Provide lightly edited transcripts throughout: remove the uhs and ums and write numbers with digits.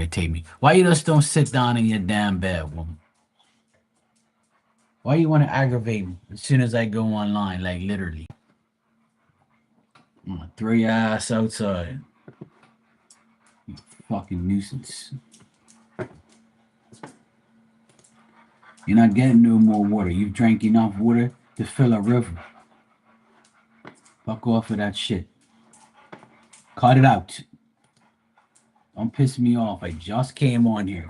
irritate me. Why you just don't sit down in your damn bed, woman? Why you want to aggravate me as soon as I go online, like literally? I'm gonna throw your ass outside. You fucking nuisance. You're not getting no more water. You've drank enough water to fill a river. Fuck off of that shit. Cut it out. Don't piss me off. I just came on here.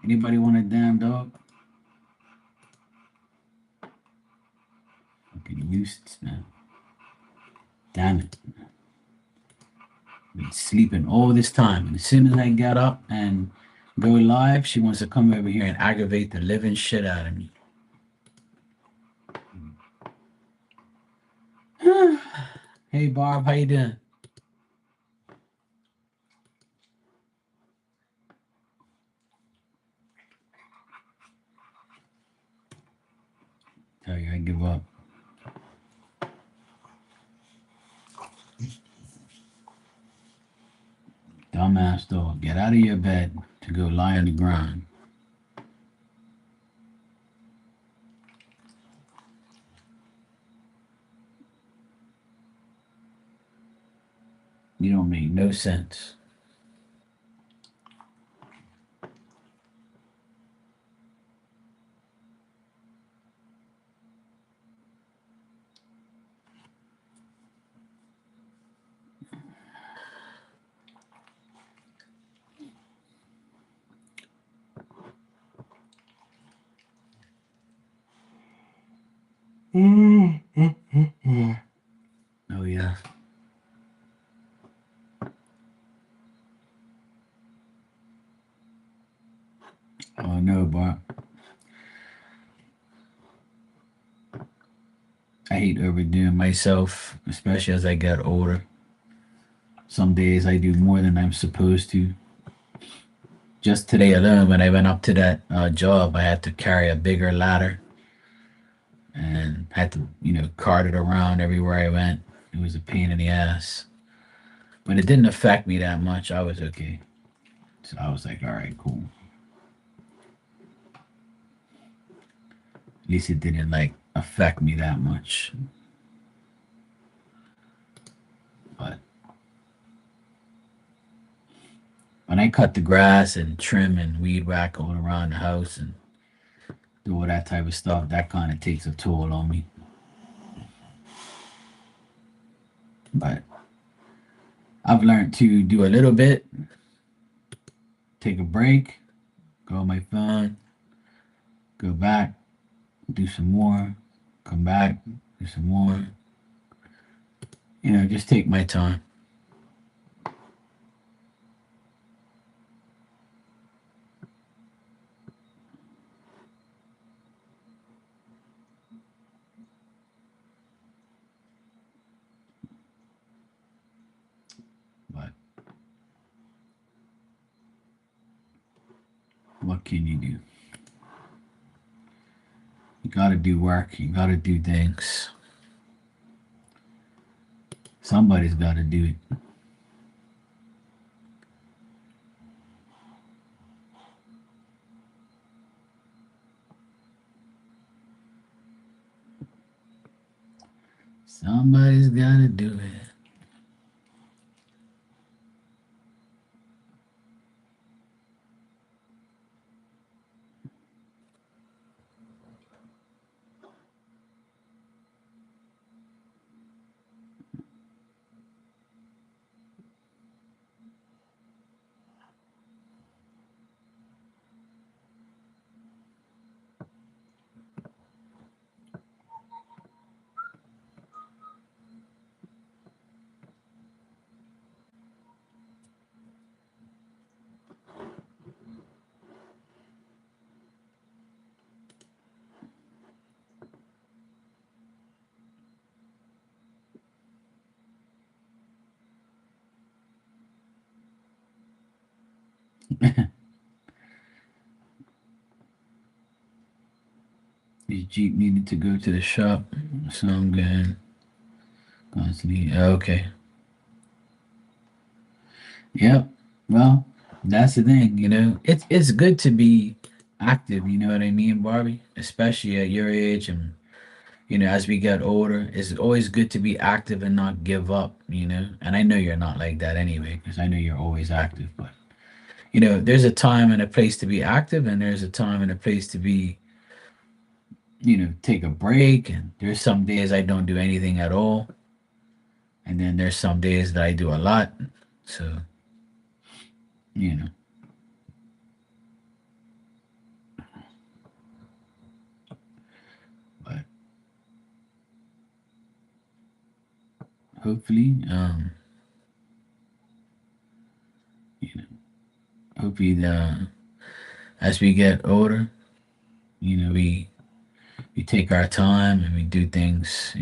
Anybody want a damn dog? Fucking nuisance, man. Damn it. Been sleeping all this time. And as soon as I get up and go live, she wants to come over here and aggravate the living shit out of me. Hey Barb, how you doing? Tell you I give up. Dumbass dog, get out of your bed to go lie on the ground. You don't make no sense. Oh yeah. Oh no, Barb. I hate overdoing myself, especially as I get older. Some days I do more than I'm supposed to. Just today alone, when I went up to that job, I had to carry a bigger ladder and had to, cart it around everywhere I went. It was a pain in the ass, but it didn't affect me that much. I was okay. So I was like, all right, cool. At least it didn't like affect me that much. But when I cut the grass and trim and weed whack all around the house and do all that type of stuff, that kind of takes a toll on me. But I've learned to do a little bit, take a break, go on my phone, go back, do some more, come back, do some more. Just take my time. But what can you do? You gotta do work, you gotta do things. Somebody's gotta do it. Somebody's gotta do it. His Jeep needed to go to the shop, so I'm good. Constantly. Okay. Yep. Well, that's the thing, It's good to be active, you know what I mean, Barbie? Especially at your age and as we get older, it's always good to be active and not give up. And I know you're not like that anyway, because I know you're always active, but there's a time and a place to be active and there's a time and a place to be, take a break, and there's some days I don't do anything at all, and then there's some days that I do a lot. So, you know, but hopefully, you know, hopefully as we get older, we take our time and we do things.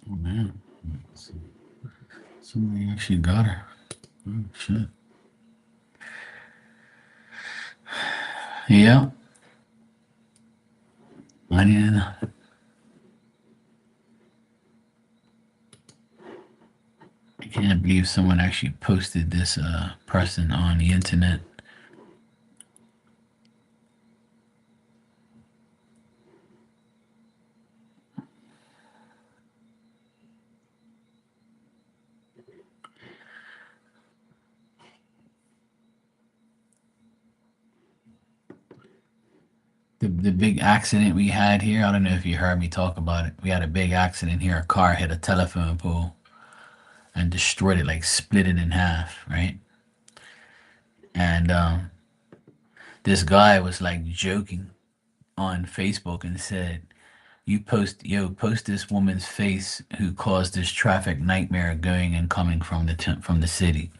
Oh man, somebody actually got her. Oh shit. Yeah, I didn't. I can't believe someone actually posted this person on the internet. The big accident we had here. I don't know if you heard me talk about it. We had a big accident here. A car hit a telephone pole and destroyed it, like split it in half, right? And this guy was like joking on Facebook and said, post this woman's face who caused this traffic nightmare going and coming from from the city."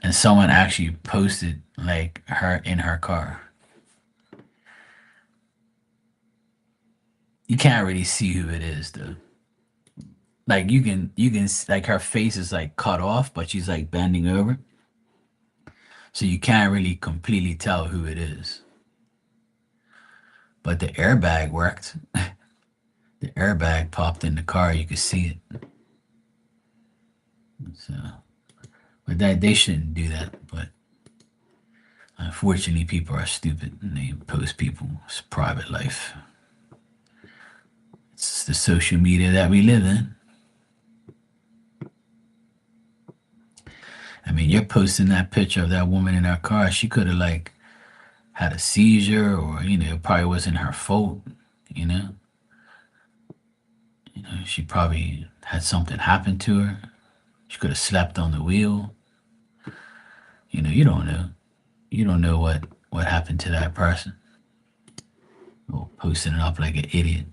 And someone actually posted like her in her car. You can't really see who it is though. Like like her face is like cut off, but she's like bending over, so you can't really completely tell who it is. But the airbag worked. The airbag popped in the car. You could see it. So, but that they shouldn't do that. But unfortunately, people are stupid and they post people's private life. It's the social media that we live in. I mean, you're posting that picture of that woman in her car. She could have like had a seizure, or it probably wasn't her fault. You know, she probably had something happen to her. She could have slept on the wheel. You don't know. You don't know what happened to that person. Or posting it up like an idiot.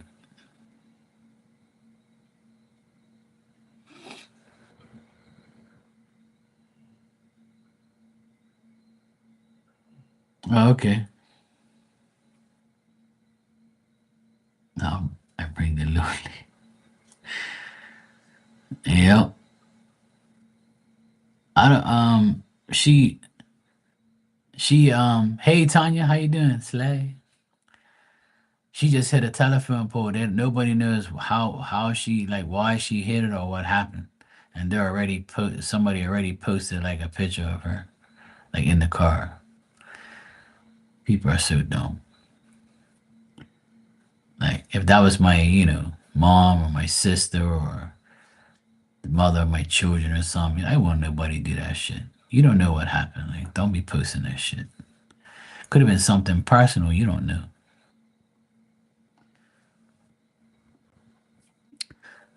Oh, okay. I bring the lonely. Yep. I don't. Hey Tanya, how you doing, Slay? She just hit a telephone pole. Nobody knows how she, like, why she hit it or what happened. And somebody already posted like a picture of her like in the car. People are so dumb. Like if that was my mom or my sister or the mother of my children or something, I wouldn't nobody do that shit. You don't know what happened. Like don't be posting that shit. Could have been something personal. You don't know.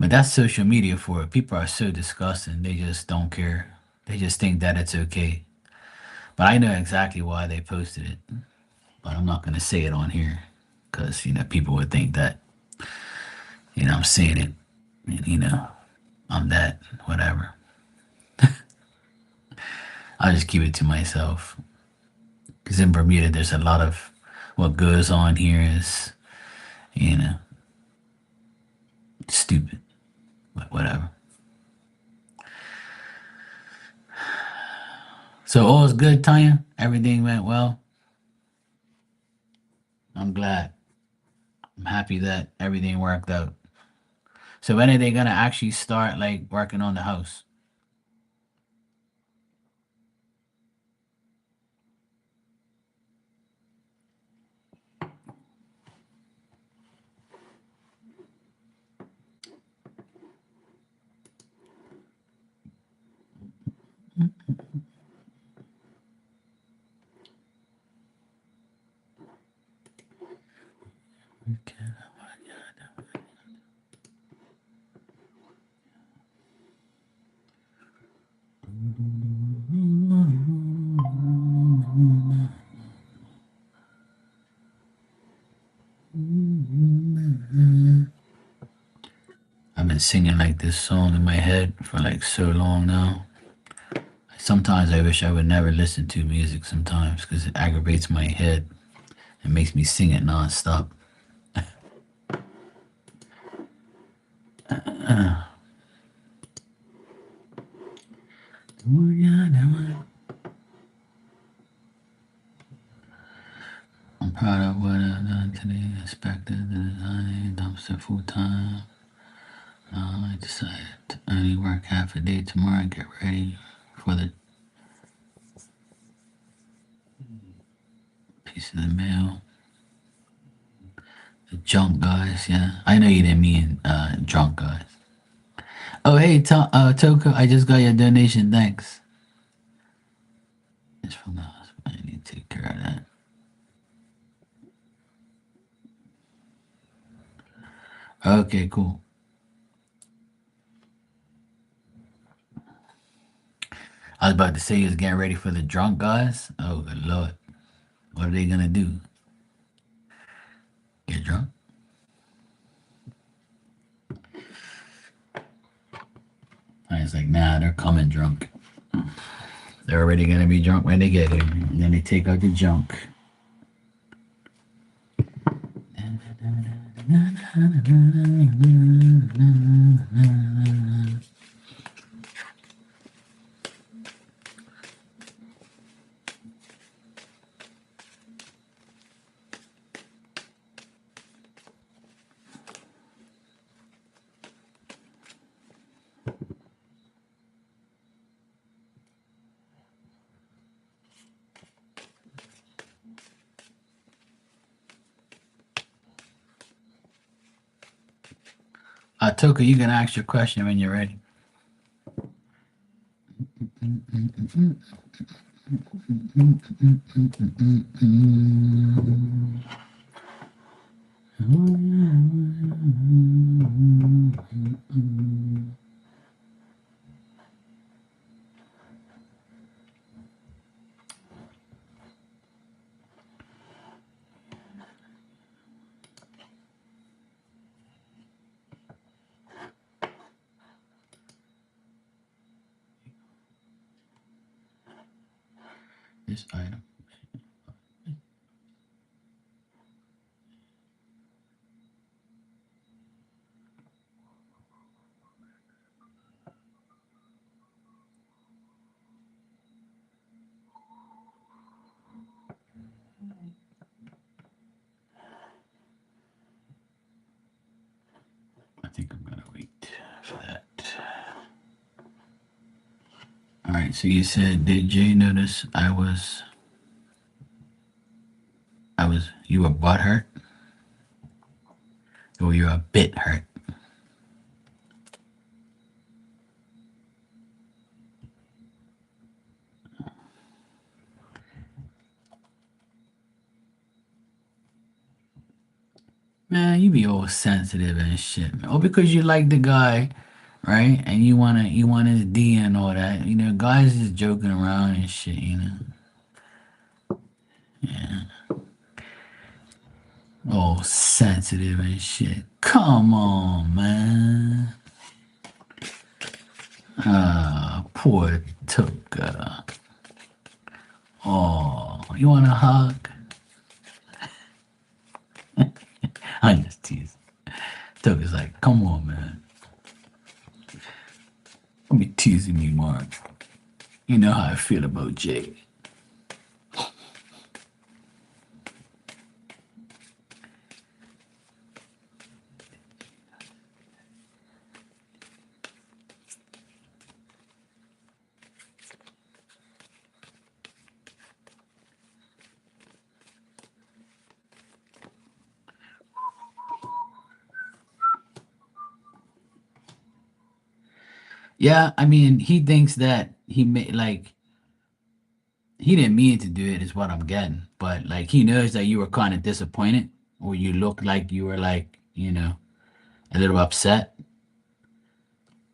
But that's social media for it. People are so disgusting. They just don't care. They just think that it's okay. But I know exactly why they posted it. But I'm not gonna say it on here because people would think that I'm saying it, and I'm that whatever. I'll just keep it to myself. Because in Bermuda, there's a lot of what goes on here is you know stupid. But whatever. So all is good, Tanya. Everything went well. I'm glad. I'm happy that everything worked out. So when are they gonna actually start like working on the house? I've been singing like this song in my head for like so long now. Sometimes I wish I would never listen to music sometimes because it aggravates my head and makes me sing it nonstop. I'm proud of what I've done today. Inspected the design dumpster full time. I decided to only work half a day tomorrow and get ready for the piece of the mail. The junk guys, yeah. I know you didn't mean drunk guys. Oh, hey, Toko, I just got your donation. Thanks. It's from the hospital. I need to take care of that. Okay, cool. I was about to say you was getting ready for the drunk guys. Oh, good lord. What are they gonna do? Get drunk? I was like, nah, they're coming drunk. They're already gonna be drunk when they get here. And then they take out the junk. Toka, you can ask your question when you're ready. This item. I think I'm gonna wait for that. All right. So you said, did Jay notice you were butt hurt, or you're a bit hurt? Man, you you be all sensitive and shit, man. Or because you like the guy, right? And you want his D and all that. Guys just joking around and shit. Yeah. All sensitive and shit. Come on, man. Ah, poor Tuka. Oh, you want a hug? I'm just teasing. Tuka's like, come on, man. Don't be teasing me, Mark. You know how I feel about Jay. Yeah, I mean, he thinks that he made like he didn't mean to do it, is what I'm getting. But like he knows that you were kind of disappointed, or you looked like you were like, a little upset.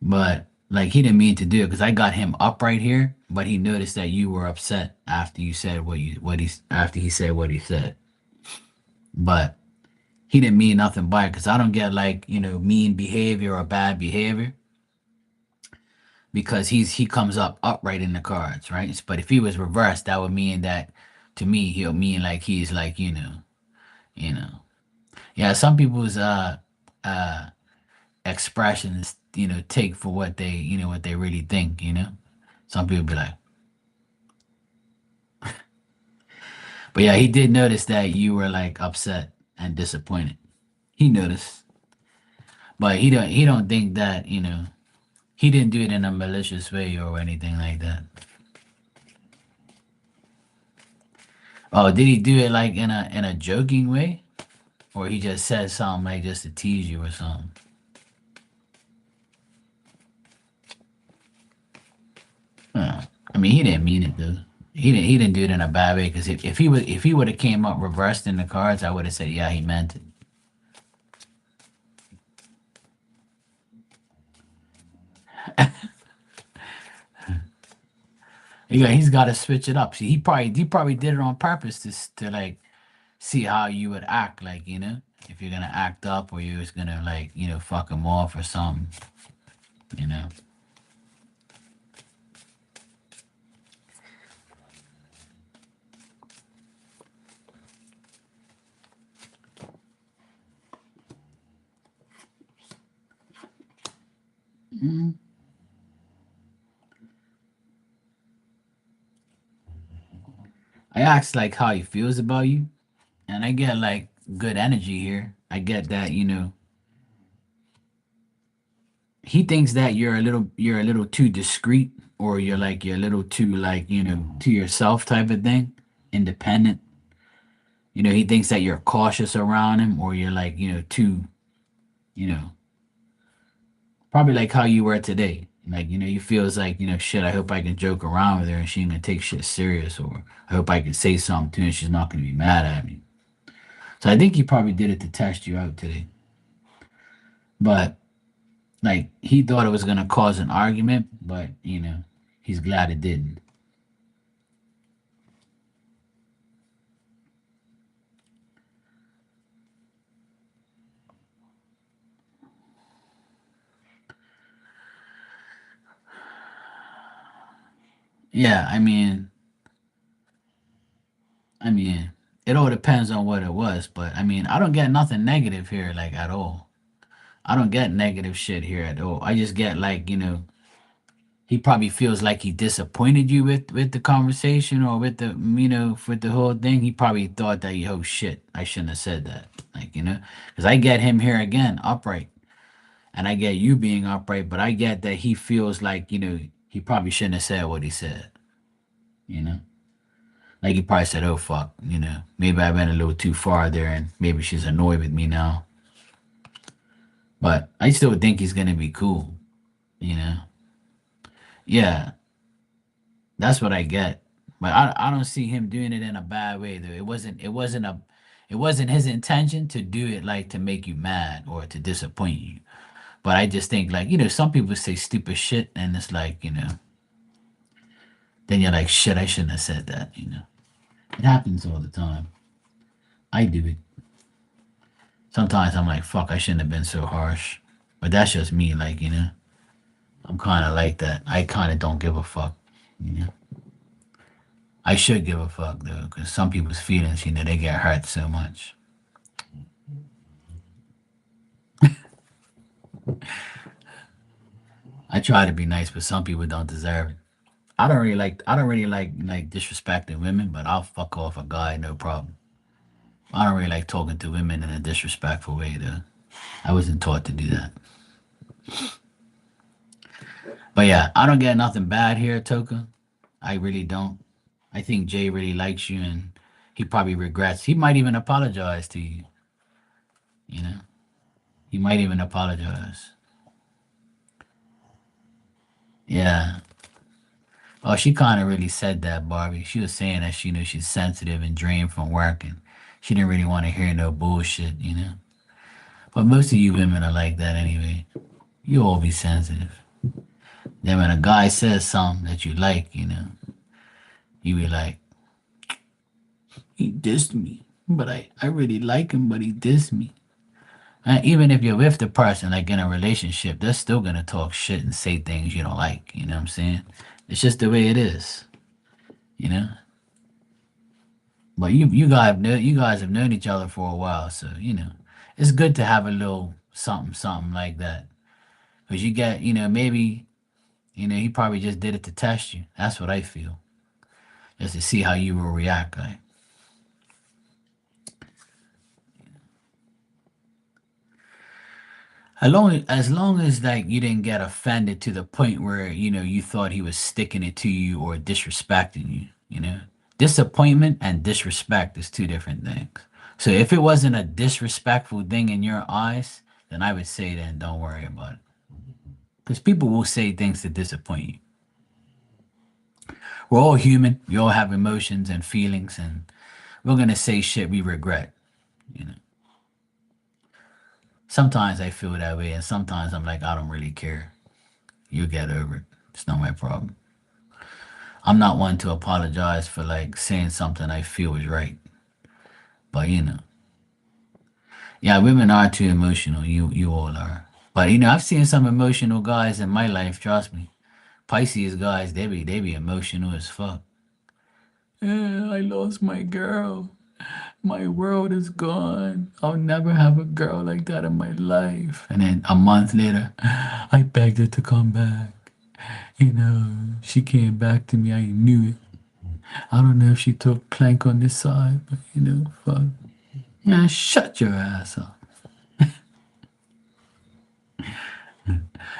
But like he didn't mean to do it because I got him up right here, but he noticed that you were upset after you said what he after he said what he said. But he didn't mean nothing by it because I don't get like mean behavior or bad behavior because he comes up upright in the cards, right? But if he was reversed, that would mean that to me he'll mean like he's like you know. Yeah, some people's uh expressions take for what they what they really think. Some people be like, but yeah, he did notice that you were like upset and disappointed. He noticed, but he don't think that he didn't do it in a malicious way or anything like that. Oh, did he do it like in a joking way, or he just said something like just to tease you or something? Huh. I mean, he didn't mean it though. He didn't do it in a bad way because if he would have came up reversed in the cards, I would have said yeah he meant it. Yeah, he's got to switch it up. See, he probably did it on purpose to like see how you would act, like if you're gonna act up or you're just gonna like fuck him off or something, you know. Mhm. I asked like how he feels about you, and I get like good energy here. I get that he thinks that you're a little too discreet, or you're a little too like to yourself type of thing, independent. He thinks that you're cautious around him, or you're like too you know probably like how you were today. Like, you feels like, shit, I hope I can joke around with her and she ain't gonna take shit serious, or I hope I can say something to her and she's not gonna be mad at me. So I think he probably did it to test you out today. But like he thought it was gonna cause an argument, but he's glad it didn't. Yeah, I mean, it all depends on what it was, but I mean, I don't get nothing negative here, like at all. I don't get negative shit here at all. I just get like, he probably feels like he disappointed you with the conversation or with with the whole thing. He probably thought that oh shit, I shouldn't have said that, like because I get him here again upright, and I get you being upright, but I get that he feels like he probably shouldn't have said what he said, you know like he probably said, oh fuck, maybe I went a little too far there, and maybe she's annoyed with me now, but I still think he's gonna be cool, you know yeah. That's what I get. But I don't see him doing it in a bad way though. It wasn't a It wasn't his intention to do it like to make you mad or to disappoint you. But I just think like, some people say stupid shit and it's like, then you're like, shit, I shouldn't have said that. It happens all the time. I do it. Sometimes I'm like, fuck, I shouldn't have been so harsh. But that's just me, like, I'm kind of like that. I kind of don't give a fuck. You know, I should give a fuck though, because some people's feelings, they get hurt so much. I try to be nice, but some people don't deserve it. I don't really like disrespecting women, but I'll fuck off a guy, no problem. I don't really like talking to women in a disrespectful way though. I wasn't taught to do that. But yeah, I don't get nothing bad here, Toka. I really don't. I think Jay really likes you and he probably regrets. He might even apologize to you, you know? He might even apologize. Yeah. Oh, she kind of really said that, Barbie. She was saying that she's sensitive and drained from work and she didn't really want to hear no bullshit. But most of you women are like that anyway. You all be sensitive. Then when a guy says something that you like, you be like, he dissed me. But I really like him, but he dissed me. And even if you're with the person, like in a relationship, they're still gonna talk shit and say things you don't like. You know what I'm saying? It's just the way it is. You know. But you guys have known each other for a while, so it's good to have a little something like that. Cause you get maybe he probably just did it to test you. That's what I feel, just to see how you will react. Like as long as like you didn't get offended to the point where you thought he was sticking it to you or disrespecting you. Disappointment and disrespect is two different things. So if it wasn't a disrespectful thing in your eyes, then I would say then don't worry about it. Because people will say things to disappoint you. We're all human. We all have emotions and feelings, and we're gonna say shit we regret. You know. Sometimes I feel that way, and sometimes I'm like, I don't really care. You get over it. It's not my problem. I'm not one to apologize for like saying something I feel is right. But yeah, women are too emotional. You all are. But I've seen some emotional guys in my life. Trust me, Pisces guys, they be emotional as fuck. I lost my girl. My world is gone. I'll never have a girl like that in my life. And then a month later, I begged her to come back. She came back to me. I knew it. I don't know if she took plank on this side, but fuck. Man, shut your ass up.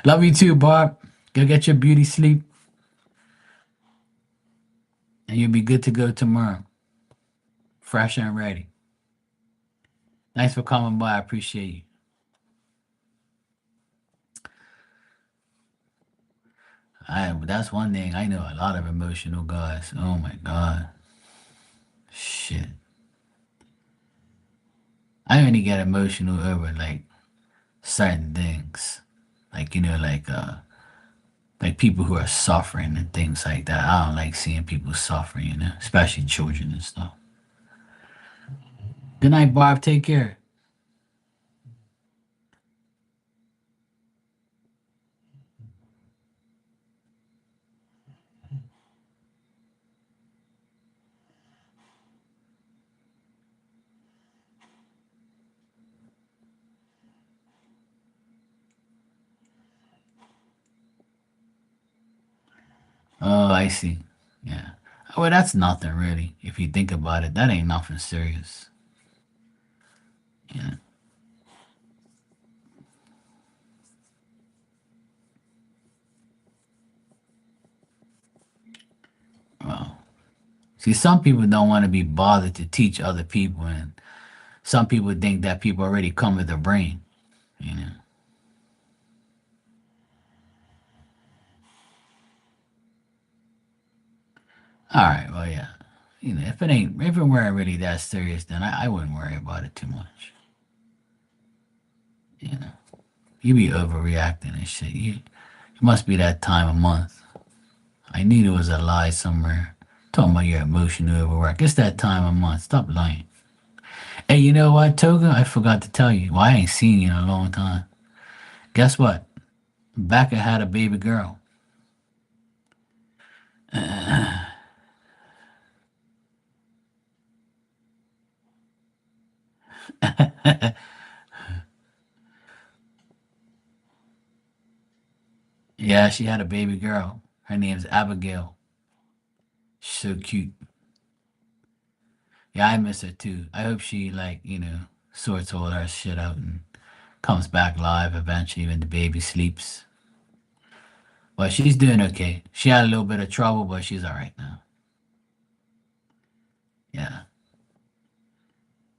Love you too, Barb. Go get your beauty sleep, and you'll be good to go tomorrow. Fresh and ready. Thanks for coming by. I appreciate you. That's one thing. I know a lot of emotional guys. Oh my God. Shit. I only get emotional over like certain things. Like, like people who are suffering and things like that. I don't like seeing people suffering, especially children and stuff. Good night, Barb. Take care. Oh, I see. Yeah. Well, that's nothing really. If you think about it, that ain't nothing serious. Yeah. Well, see, some people don't want to be bothered to teach other people, and some people think that people already come with a brain. You know. All right. Well, yeah. if it weren't really that serious, then I wouldn't worry about it too much. You know, you be overreacting and shit. It must be that time of month. I knew there was a lie somewhere. Talking about your emotional overwork. It's that time of month. Stop lying. Hey, you know what, Toga? I forgot to tell you. Well, I ain't seen you in a long time. Guess what? Becca had a baby girl. Yeah, she had a baby girl. Her name's Abigail. She's so cute. Yeah, I miss her too. I hope she sorts all her shit out and comes back live eventually when the baby sleeps. But she's doing okay. She had a little bit of trouble, but she's all right now. Yeah,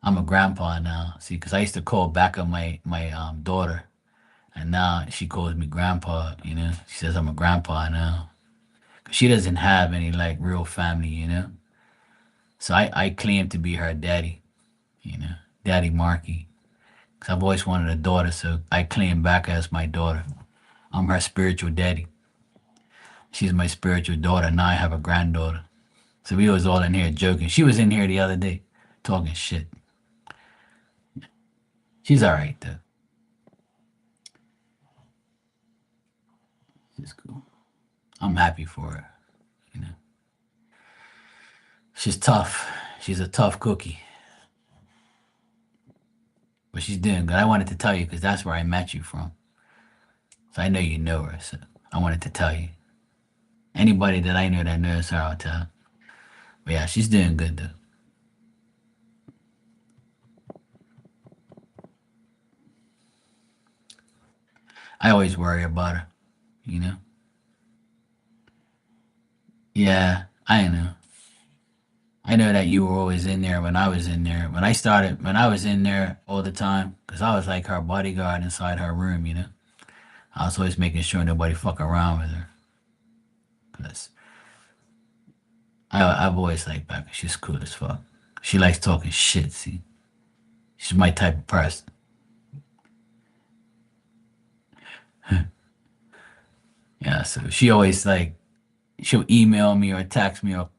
I'm a grandpa now. See, because I used to call Becca my daughter, and now she calls me grandpa. She says I'm a grandpa now. 'Cause she doesn't have any like real family. So I claim to be her daddy. Daddy Marky. Because I've always wanted a daughter, so I claim Becca as my daughter. I'm her spiritual daddy. She's my spiritual daughter. Now I have a granddaughter. So we was all in here joking. She was in here the other day talking shit. She's all right though. She's cool. I'm happy for her. You know, she's tough. She's a tough cookie, but she's doing good. I wanted to tell you because that's where I met you from. So I know you know her. So I wanted to tell you. Anybody that I know that knows her, I'll tell. But yeah, she's doing good though. I always worry about her. You know. Yeah, I know. I know that you were always in there when I was in there. When I was in there all the time, because I was like her bodyguard inside her room. I was always making sure nobody fuck around with her. Because I've always liked Becca. She's cool as fuck. She likes talking shit, see? She's my type of person. Yeah, so she always she'll email me or text me or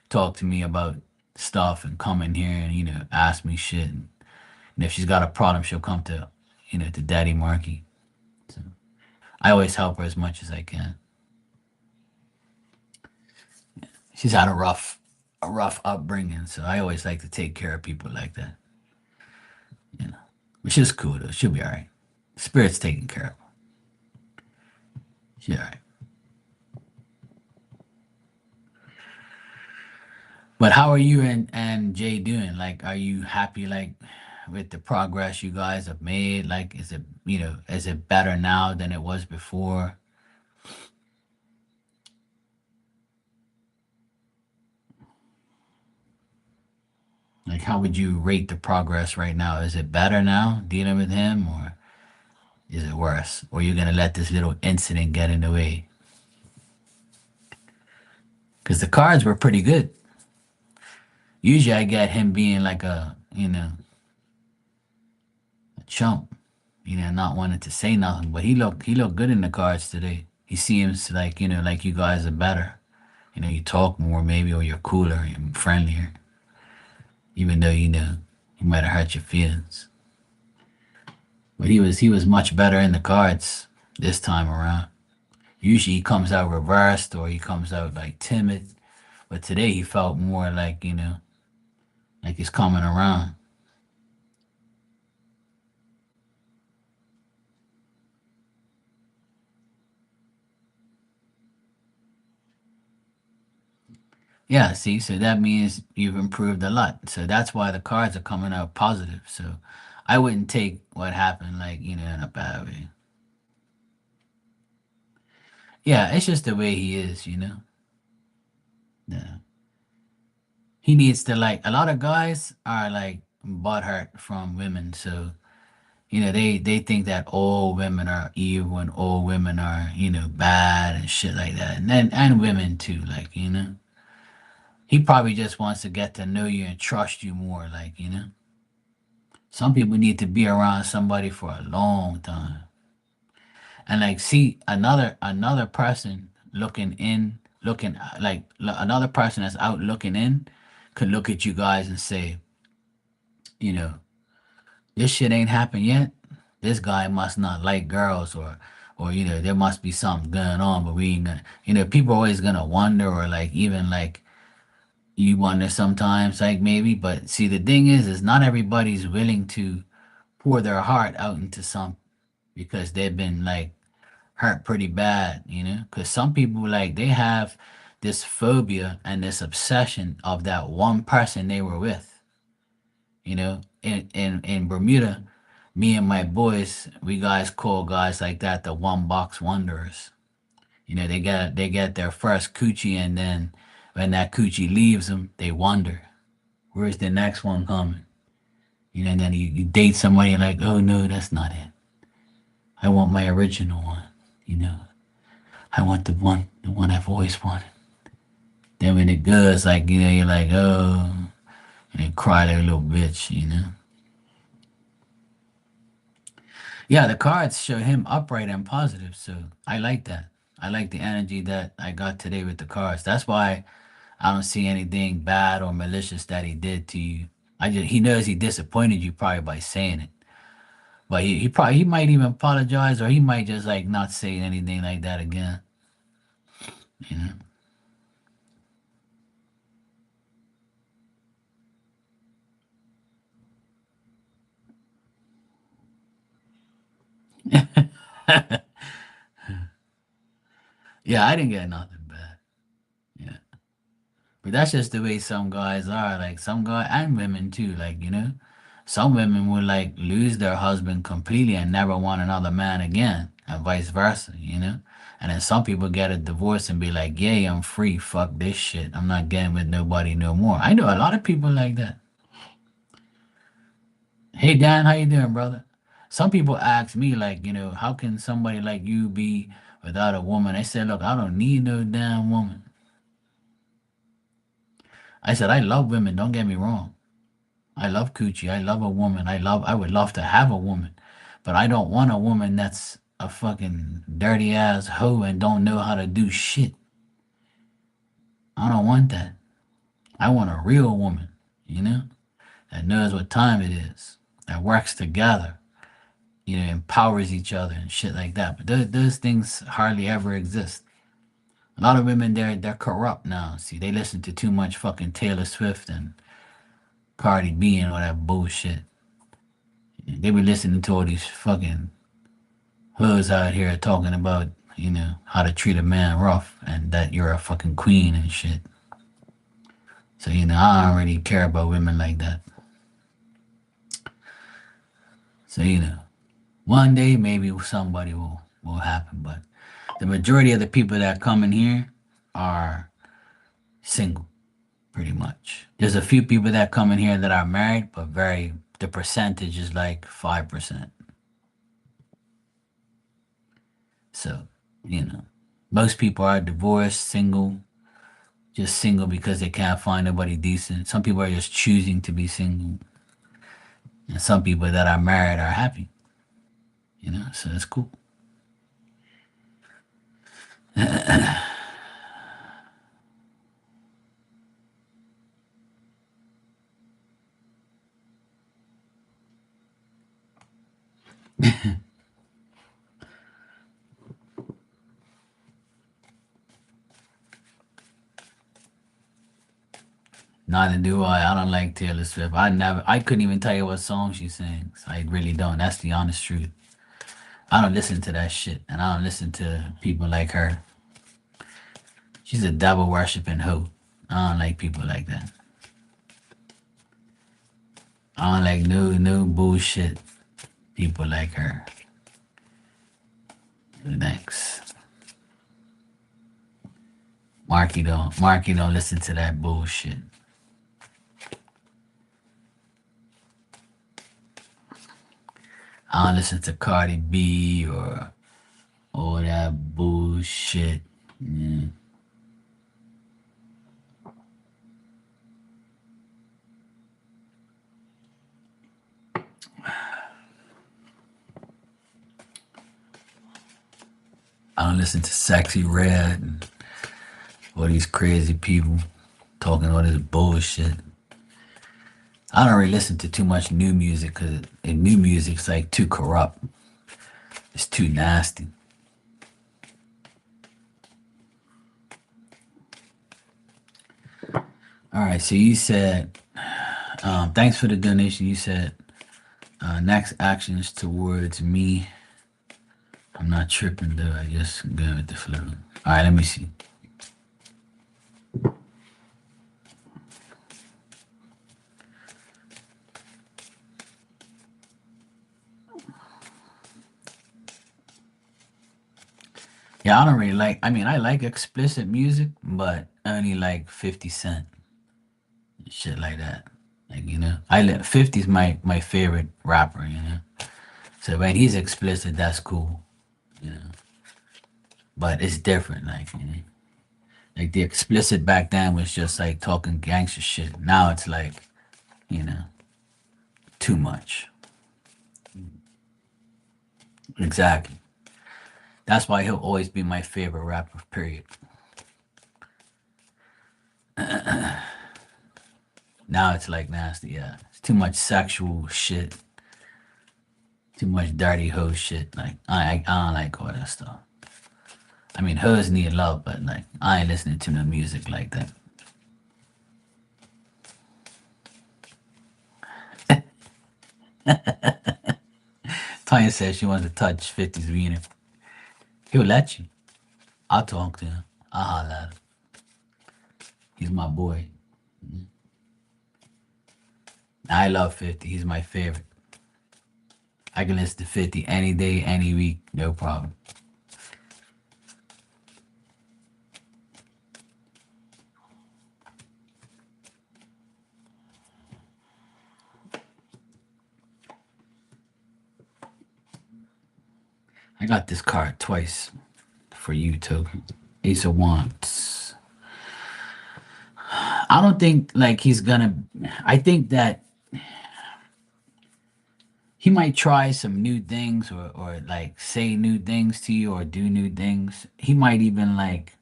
talk to me about stuff and come in here and, ask me shit. And if she's got a problem, she'll come to Daddy Marky. So I always help her as much as I can. She's had a rough upbringing, so I always like to take care of people like that. You know, but she's cool though. She'll be all right. Spirit's taken care of. She's all right. But how are you and Jay doing? Like, are you happy with the progress you guys have made? Like, is it better now than it was before? Like, how would you rate the progress right now? Is it better now dealing with him, or is it worse? Or you gonna let this little incident get in the way? Because the cards were pretty good. Usually, I get him being like a chump, not wanting to say nothing. But he looked good in the cards today. He seems like you guys are better. You talk more maybe, or you're cooler and friendlier, even though he might have hurt your feelings. But he was much better in the cards this time around. Usually he comes out reversed or he comes out like timid, but today he felt more like he's coming around. Yeah, see, so that means you've improved a lot. So that's why the cards are coming out positive. So I wouldn't take what happened in a bad way. Yeah, it's just the way he is. Yeah. He needs to a lot of guys are butthurt from women. So, they think that all women are evil and all women are, bad and shit like that. And women too, He probably just wants to get to know you and trust you more, like, you know. Some people need to be around somebody for a long time. And like see another person looking in, looking like another person that's out looking in could look at you guys and say, you know, this shit ain't happened yet. This guy must not like girls, or you know, there must be something going on, but we ain't gonna, you know, people are always gonna wonder, or like even like you wonder sometimes, like maybe. But see, the thing is not everybody's willing to pour their heart out into some because they've been like hurt pretty bad, you know? Because some people, like, they have this phobia and this obsession of that one person they were with, you know? In Bermuda, me and my boys, we guys call guys like that the one box wanderers. You know, they get their first coochie, and then when that coochie leaves them, they wonder, where's the next one coming? You know, and then you date somebody like, oh no, that's not it. I want my original one, you know. I want the one I've always wanted. Then when it goes, like, you know, you're like, oh, and you cry like a little bitch, you know. Yeah, the cards show him upright and positive, so I like that. I like the energy that I got today with the cards. That's why I don't see anything bad or malicious that he did to you. He knows he disappointed you probably by saying it, but he might even apologize, or he might just like not say anything like that again. You know. Yeah, I didn't get nothing bad. Yeah. But that's just the way some guys are. Like some guy and women too. Like, you know, some women will like lose their husband completely and never want another man again, and vice versa, you know? And then some people get a divorce and be like, yay, I'm free. Fuck this shit. I'm not getting with nobody no more. I know a lot of people like that. Hey Dan, how you doing, brother? Some people ask me like, you know, how can somebody like you be without a woman? I said, look, I don't need no damn woman. I said, I love women, don't get me wrong. I love coochie. I love a woman. I would love to have a woman. But I don't want a woman that's a fucking dirty ass hoe and don't know how to do shit. I don't want that. I want a real woman, you know, that knows what time it is, that works together, you know, empowers each other and shit like that. But those things hardly ever exist. A lot of women, they're corrupt now. See, they listen to too much fucking Taylor Swift and Cardi B and all that bullshit. They be listening to all these fucking hoods out here talking about, you know, how to treat a man rough and that you're a fucking queen and shit. So, you know, I don't really care about women like that. So, you know, one day maybe somebody will happen, but the majority of the people that come in here are single, pretty much. There's a few people that come in here that are married, but the percentage is like 5%. So, you know, most people are divorced, single, just single because they can't find nobody decent. Some people are just choosing to be single, and some people that are married are happy. You know, so it's cool. Neither do I. I don't like Taylor Swift. I couldn't even tell you what song she sings. I really don't. That's the honest truth. I don't listen to that shit, and I don't listen to people like her. She's a devil worshiping hoe. I don't like people like that. I don't like no bullshit people like her. Thanks. Marky don't listen to that bullshit. I don't listen to Cardi B or all that bullshit. Yeah. I don't listen to Sexy Red and all these crazy people talking all this bullshit. I don't really listen to too much new music because new music's like too corrupt. It's too nasty. All right, so you said, thanks for the donation. You said, next actions towards me. I'm not tripping though. I just go with the flow. All right, let me see. Yeah, I don't really like. I mean, I like explicit music, but only like 50 Cent, shit like that. Like I 50's my favorite rapper. So when he's explicit, that's cool. You know, but it's different. Like the explicit back then was just like talking gangster shit. Now it's like you know too much. Exactly. That's why he'll always be my favorite rapper. Period. Now it's like nasty. Yeah, it's too much sexual shit. Too much dirty hoe shit. Like I don't like all that stuff. I mean, hoes need love, but like I ain't listening to no music like that. Tanya says she wants to touch 50's wiener. He'll let you. I'll talk to him. I'll holler at him. He's my boy. I love 50. He's my favorite. I can listen to 50 any day, any week, no problem. I got this card twice for you, Token. Ace of Wands. I don't think like he's gonna. I think that he might try some new things or like say new things to you or do new things. He might even like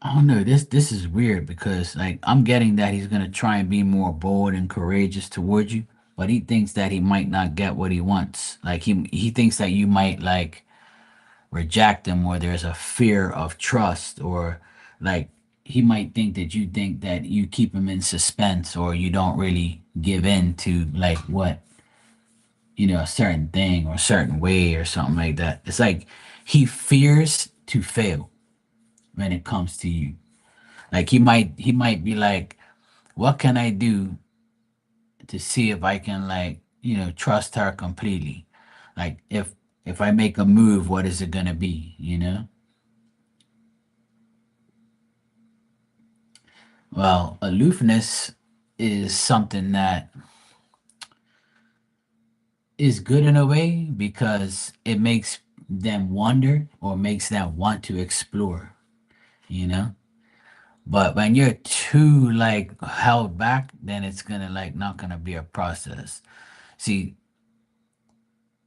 I don't know. This is weird because like I'm getting that he's gonna try and be more bold and courageous towards you, but he thinks that he might not get what he wants. Like he thinks that you might like reject him or there's a fear of trust or like he might think that you think that you keep him in suspense or you don't really give in to like what a certain thing or a certain way or something like that. It's like he fears to fail when it comes to you. Like he might be like, what can I do to see if I can like, trust her completely? Like if I make a move, what is it gonna be? Well, aloofness is something that is good in a way because it makes them wonder or makes them want to explore, you know? But when you're too like held back, then it's gonna like not gonna be a process. See,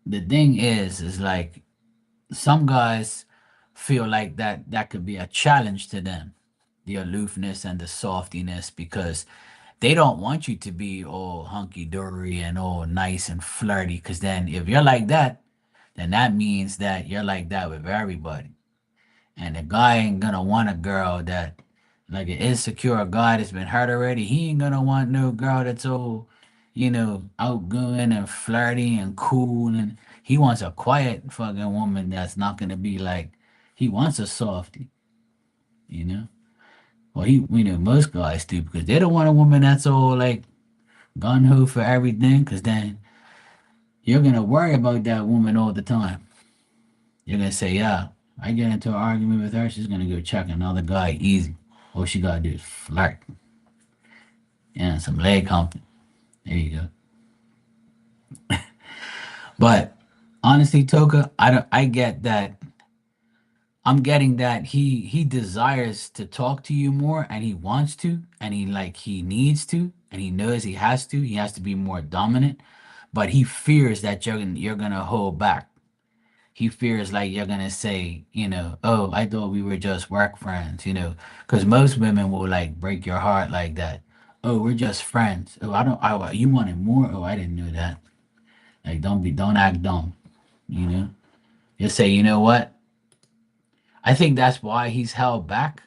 the thing is like some guys feel like that could be a challenge to them, the aloofness and the softiness, because they don't want you to be all hunky dory and all nice and flirty. Because then if you're like that, then that means that you're like that with everybody. And the guy ain't gonna want a girl that like an insecure guy that's been hurt already. He ain't gonna want no girl that's all, outgoing and flirty and cool. And he wants a quiet fucking woman that's not gonna be like. He wants a softie, you know. Well, most guys do because they don't want a woman that's all like gun ho for everything. Because then you're gonna worry about that woman all the time. You're gonna say, "Yeah, I get into an argument with her, she's gonna go check another guy easy. All she gotta do is flirt. Yeah, some leg humping. There you go." But honestly, Toka, I don't. I get that. I'm getting that he desires to talk to you more, and he wants to, and he needs to, and he knows he has to. He has to be more dominant. but he fears that you're gonna hold back. He fears like you're gonna say, oh, I thought we were just work friends, because most women will like break your heart like that. Oh, we're just friends. Oh, I don't. You wanted more. Oh, I didn't know that. Like, don't act dumb. You know, just say, you know what? I think that's why he's held back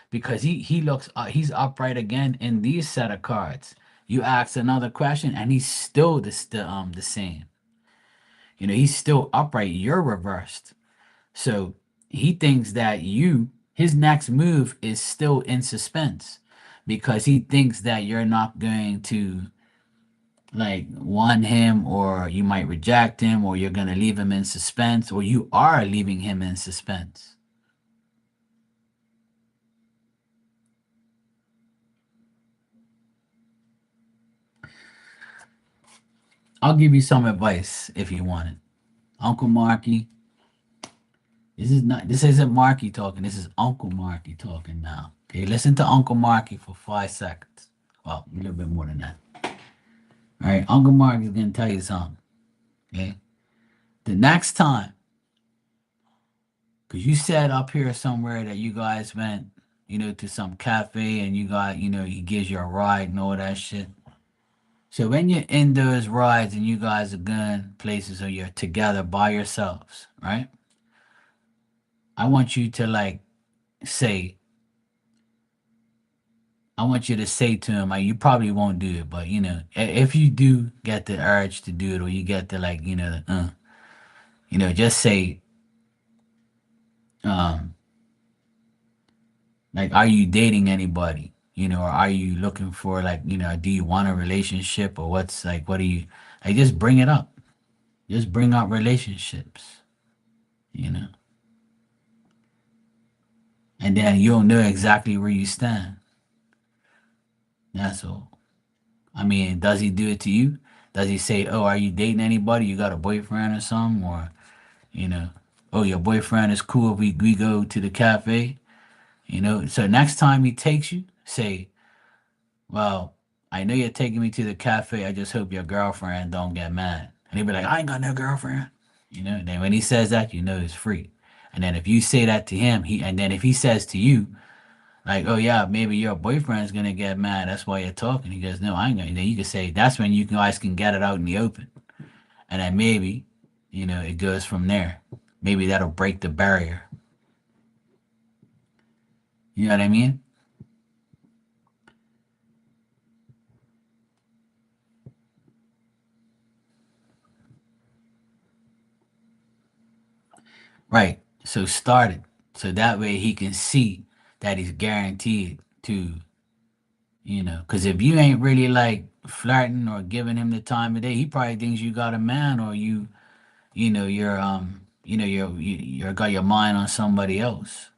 because he looks he's upright again in these set of cards. You ask another question and he's still the same. He's still upright. You're reversed. So he thinks that his next move is still in suspense because he thinks that you're not going to like want him or you might reject him or you're going to leave him in suspense or you are leaving him in suspense. I'll give you some advice if you want it. Uncle Marky, this isn't Marky talking, this is Uncle Marky talking now. Okay, listen to Uncle Marky for 5 seconds. Well, a little bit more than that. All right, Uncle Mark is gonna tell you something. Okay, the next time, because you said up here somewhere that you guys went, to some cafe and you got, he gives you a ride and all that shit. So when you're in those rides and you guys are going places or you're together by yourselves, right? I want you to like say, I want you to say to him, like, you probably won't do it, but if you do get the urge to do it or you get the like, just say, um, like, are you dating anybody? Or are you looking for like, do you want a relationship or what's like, what do you, like, just bring it up. Just bring up relationships, you know, and then you'll know exactly where you stand. That's all. I mean, does he do it to you? Does he say, oh, are you dating anybody? You got a boyfriend or something? Or, you know, oh, your boyfriend is cool if we go to the cafe? So next time he takes you, say, well, I know you're taking me to the cafe. I just hope your girlfriend don't get mad. And he'll be like, I ain't got no girlfriend. Then when he says that, it's free. And then if you say that to him, and then if he says to you, like, oh yeah, maybe your boyfriend's gonna get mad. That's why you're talking. He goes, no, I ain't gonna. Then you can say that's when you guys can get it out in the open. And then maybe, it goes from there. Maybe that'll break the barrier. You know what I mean? Right. So start it. So that way he can see that he's guaranteed to, because if you ain't really like flirting or giving him the time of day, he probably thinks you got a man or you're got your mind on somebody else.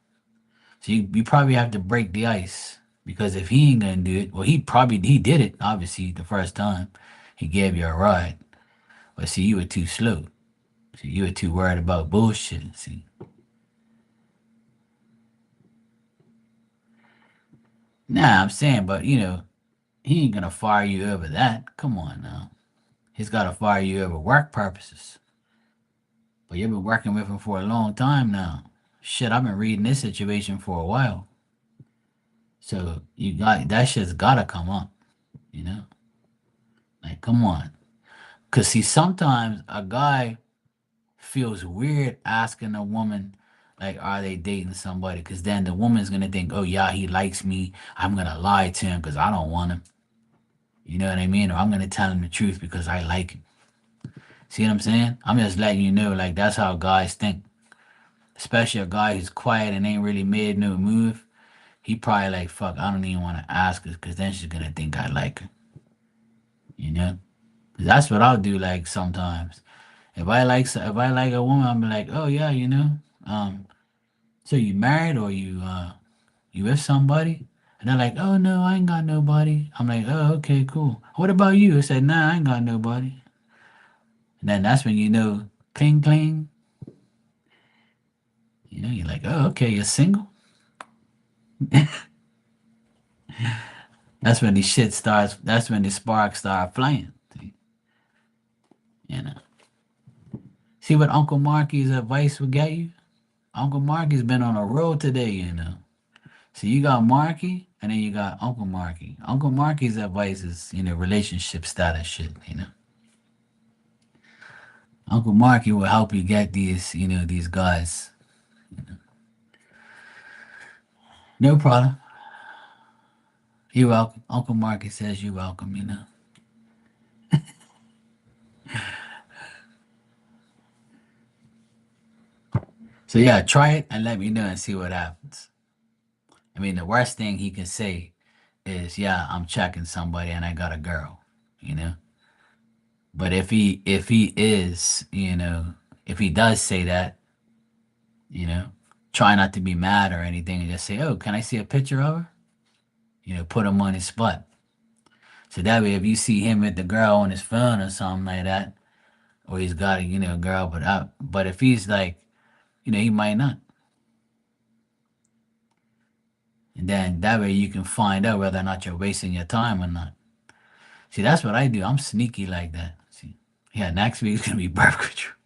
So you probably have to break the ice because if he ain't gonna do it, well, he did it obviously the first time he gave you a ride, but see, you were too slow. See, you were too worried about bullshit. See, nah, I'm saying, but he ain't gonna fire you over that. Come on now, he's gotta fire you over work purposes. But you've been working with him for a long time now. Shit, I've been reading this situation for a while. So you got that shit's gotta come up, you know? Like, come on. Cause see, sometimes a guy feels weird asking a woman, like, are they dating somebody? Cause then the woman's gonna think, oh yeah, he likes me. I'm gonna lie to him because I don't want him. You know what I mean? Or I'm gonna tell him the truth because I like him. See what I'm saying? I'm just letting you know, like that's how guys think. Especially a guy who's quiet and ain't really made no move. He probably like, fuck, I don't even want to ask her because then she's gonna think I like her. You know? 'Cause that's what I'll do. Like sometimes, if I like a woman, I'll be like, oh yeah, um, so you married or you with somebody? And they're like, oh no, I ain't got nobody. I'm like, oh okay, cool. What about you? I said, nah, I ain't got nobody. And then that's when cling cling. You're like, oh okay, you're single. That's when the shit starts. That's when the sparks start flying. See? You know. See what Uncle Marky's advice would get you? Uncle Marky's been on a road today, you know. So you got Marky, and then you got Uncle Marky. Uncle Marky's advice is, relationship status shit, you know. Uncle Marky will help you get these guys. No problem. You're welcome. Uncle Marky says you're welcome, you know. So yeah, try it and let me know and see what happens. I mean, the worst thing he can say is, "Yeah, I'm checking somebody and I got a girl," you know. But if he is, if he does say that, you know, try not to be mad or anything and just say, "Oh, can I see a picture of her?" Put him on his spot. So that way, if you see him with the girl on his phone or something like that, or he's got a girl, but if he's like, he might not. And then that way you can find out whether or not you're wasting your time or not. See, that's what I do. I'm sneaky like that. See, yeah, next week's gonna be birth control.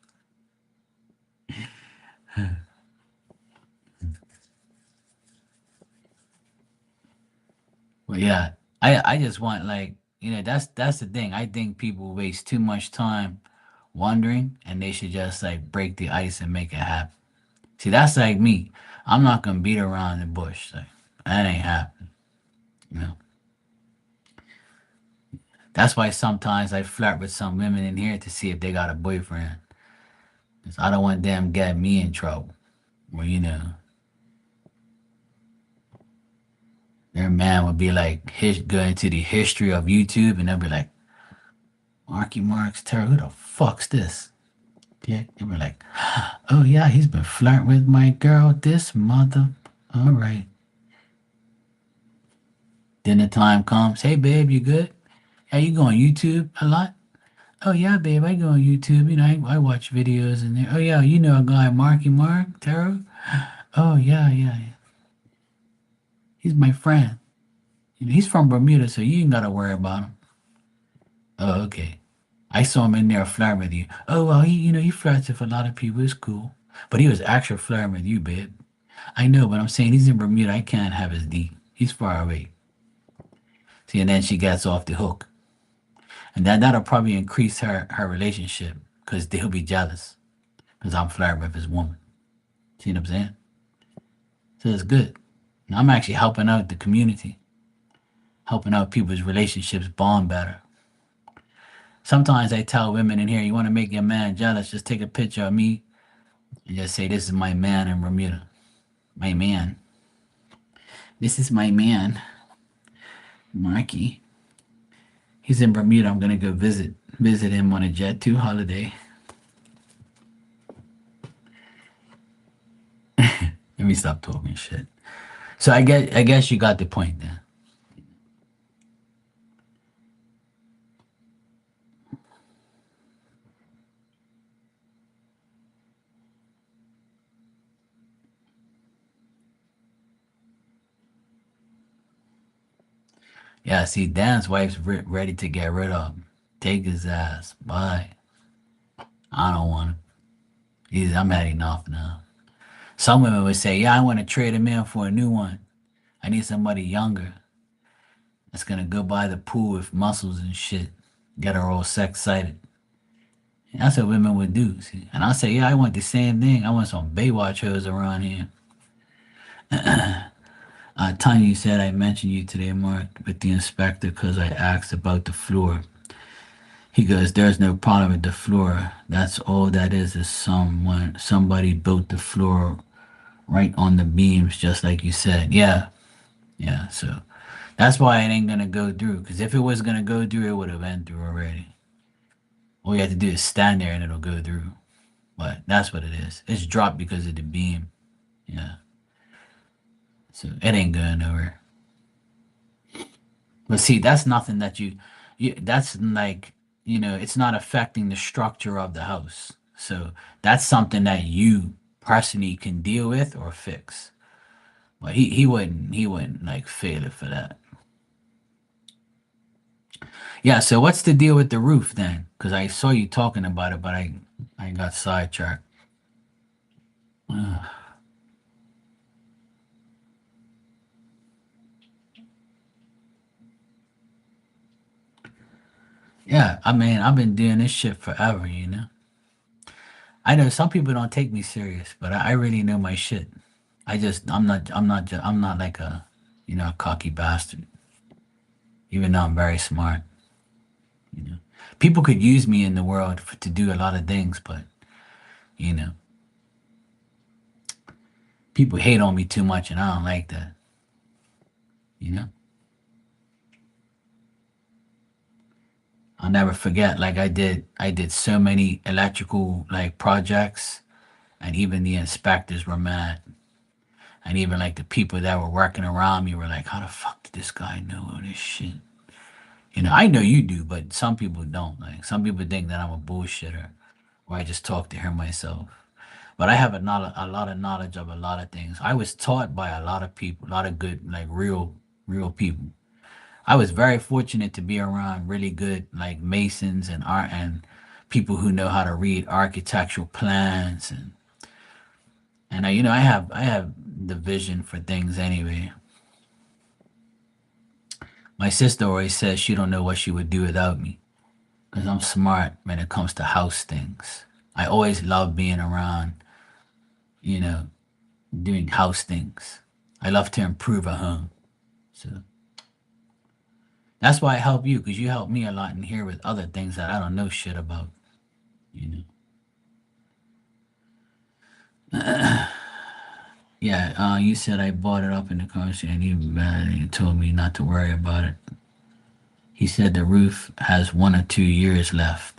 But yeah, I just want, like, that's the thing. I think people waste too much time wondering, and they should just like break the ice and make it happen. See, that's like me. I'm not gonna beat around the bush. Like, that ain't happening. You know. That's why sometimes I flirt with some women in here to see if they got a boyfriend. 'Cause I don't want them getting me in trouble. Well, their man would be like go into the history of YouTube, and they'll be like, Marky Mark's Terror, who the fuck's this? Yeah, they were like, oh yeah, he's been flirting with my girl, this mother. All right. Then the time comes, hey babe, you good? Hey, you go on YouTube a lot? Oh yeah, babe, I go on YouTube. I watch videos in there. Oh yeah, you know a guy, Marky Mark Tarot? Oh yeah, yeah, yeah. He's my friend. He's from Bermuda, so you ain't gotta worry about him. Oh, okay. I saw him in there flirting with you. Oh well, he flirts with a lot of people. It's cool, but he was actually flirting with you, babe. I know, but I'm saying he's in Bermuda. I can't have his D. He's far away. See, and then she gets off the hook, and that'll probably increase her relationship because they'll be jealous because I'm flirting with his woman. See what I'm saying? So it's good. And I'm actually helping out the community, helping out people's relationships bond better. Sometimes I tell women in here, you want to make your man jealous, just take a picture of me and just say, this is my man in Bermuda. My man. This is my man, Marky. He's in Bermuda. I'm gonna go visit him on a Jet2 holiday. Let me stop talking shit. So I guess you got the point then. Yeah, see, Dan's wife's ready to get rid of him. Take his ass. Bye. I don't want him. I'm had enough now. Some women would say, yeah, I want to trade him in for a new one. I need somebody younger that's gonna go by the pool with muscles and shit. Get her all sex excited. That's what women would do. See? And I say, yeah, I want the same thing. I want some Baywatch hoes around here. Tanya said I mentioned you today, Mark, with the inspector because I asked about the floor. He goes, there's no problem with the floor. That's all that is somebody built the floor right on the beams, just like you said. Yeah, yeah. So that's why it ain't gonna go through. Because if it was gonna go through, it would have went through already. All you have to do is stand there and it'll go through. But that's what it is. It's dropped because of the beam. Yeah. So it ain't going nowhere. But see, that's nothing that that's like, it's not affecting the structure of the house. So that's something that you personally can deal with or fix. But he wouldn't like fail it for that. Yeah. So what's the deal with the roof then? Because I saw you talking about it, but I got sidetracked. Yeah. I mean, I've been doing this shit forever. I know some people don't take me serious, but I really know my shit. I'm not like a cocky bastard. Even though I'm very smart. You know, people could use me in the world to do a lot of things, but you know, people hate on me too much, and I don't like that. You know, I'll never forget. Like I did so many electrical like projects, and even the inspectors were mad, and even like the people that were working around me were like, "How the fuck did this guy know all this shit?" I know you do, but some people don't. Like some people think that I'm a bullshitter, or I just talk to hear myself. But I have a lot of knowledge of a lot of things. I was taught by a lot of people, a lot of good, like real people. I was very fortunate to be around really good, like masons and art and people who know how to read architectural plans and I have the vision for things anyway. My sister always says she don't know what she would do without me because I'm smart when it comes to house things. I always love being around, you know, doing house things. I love to improve a home. So that's why I help you because you help me a lot in here with other things that I don't know shit about. You know. Yeah, you said I bought it up in the car and you told me not to worry about it. He said the roof has 1 or 2 years left.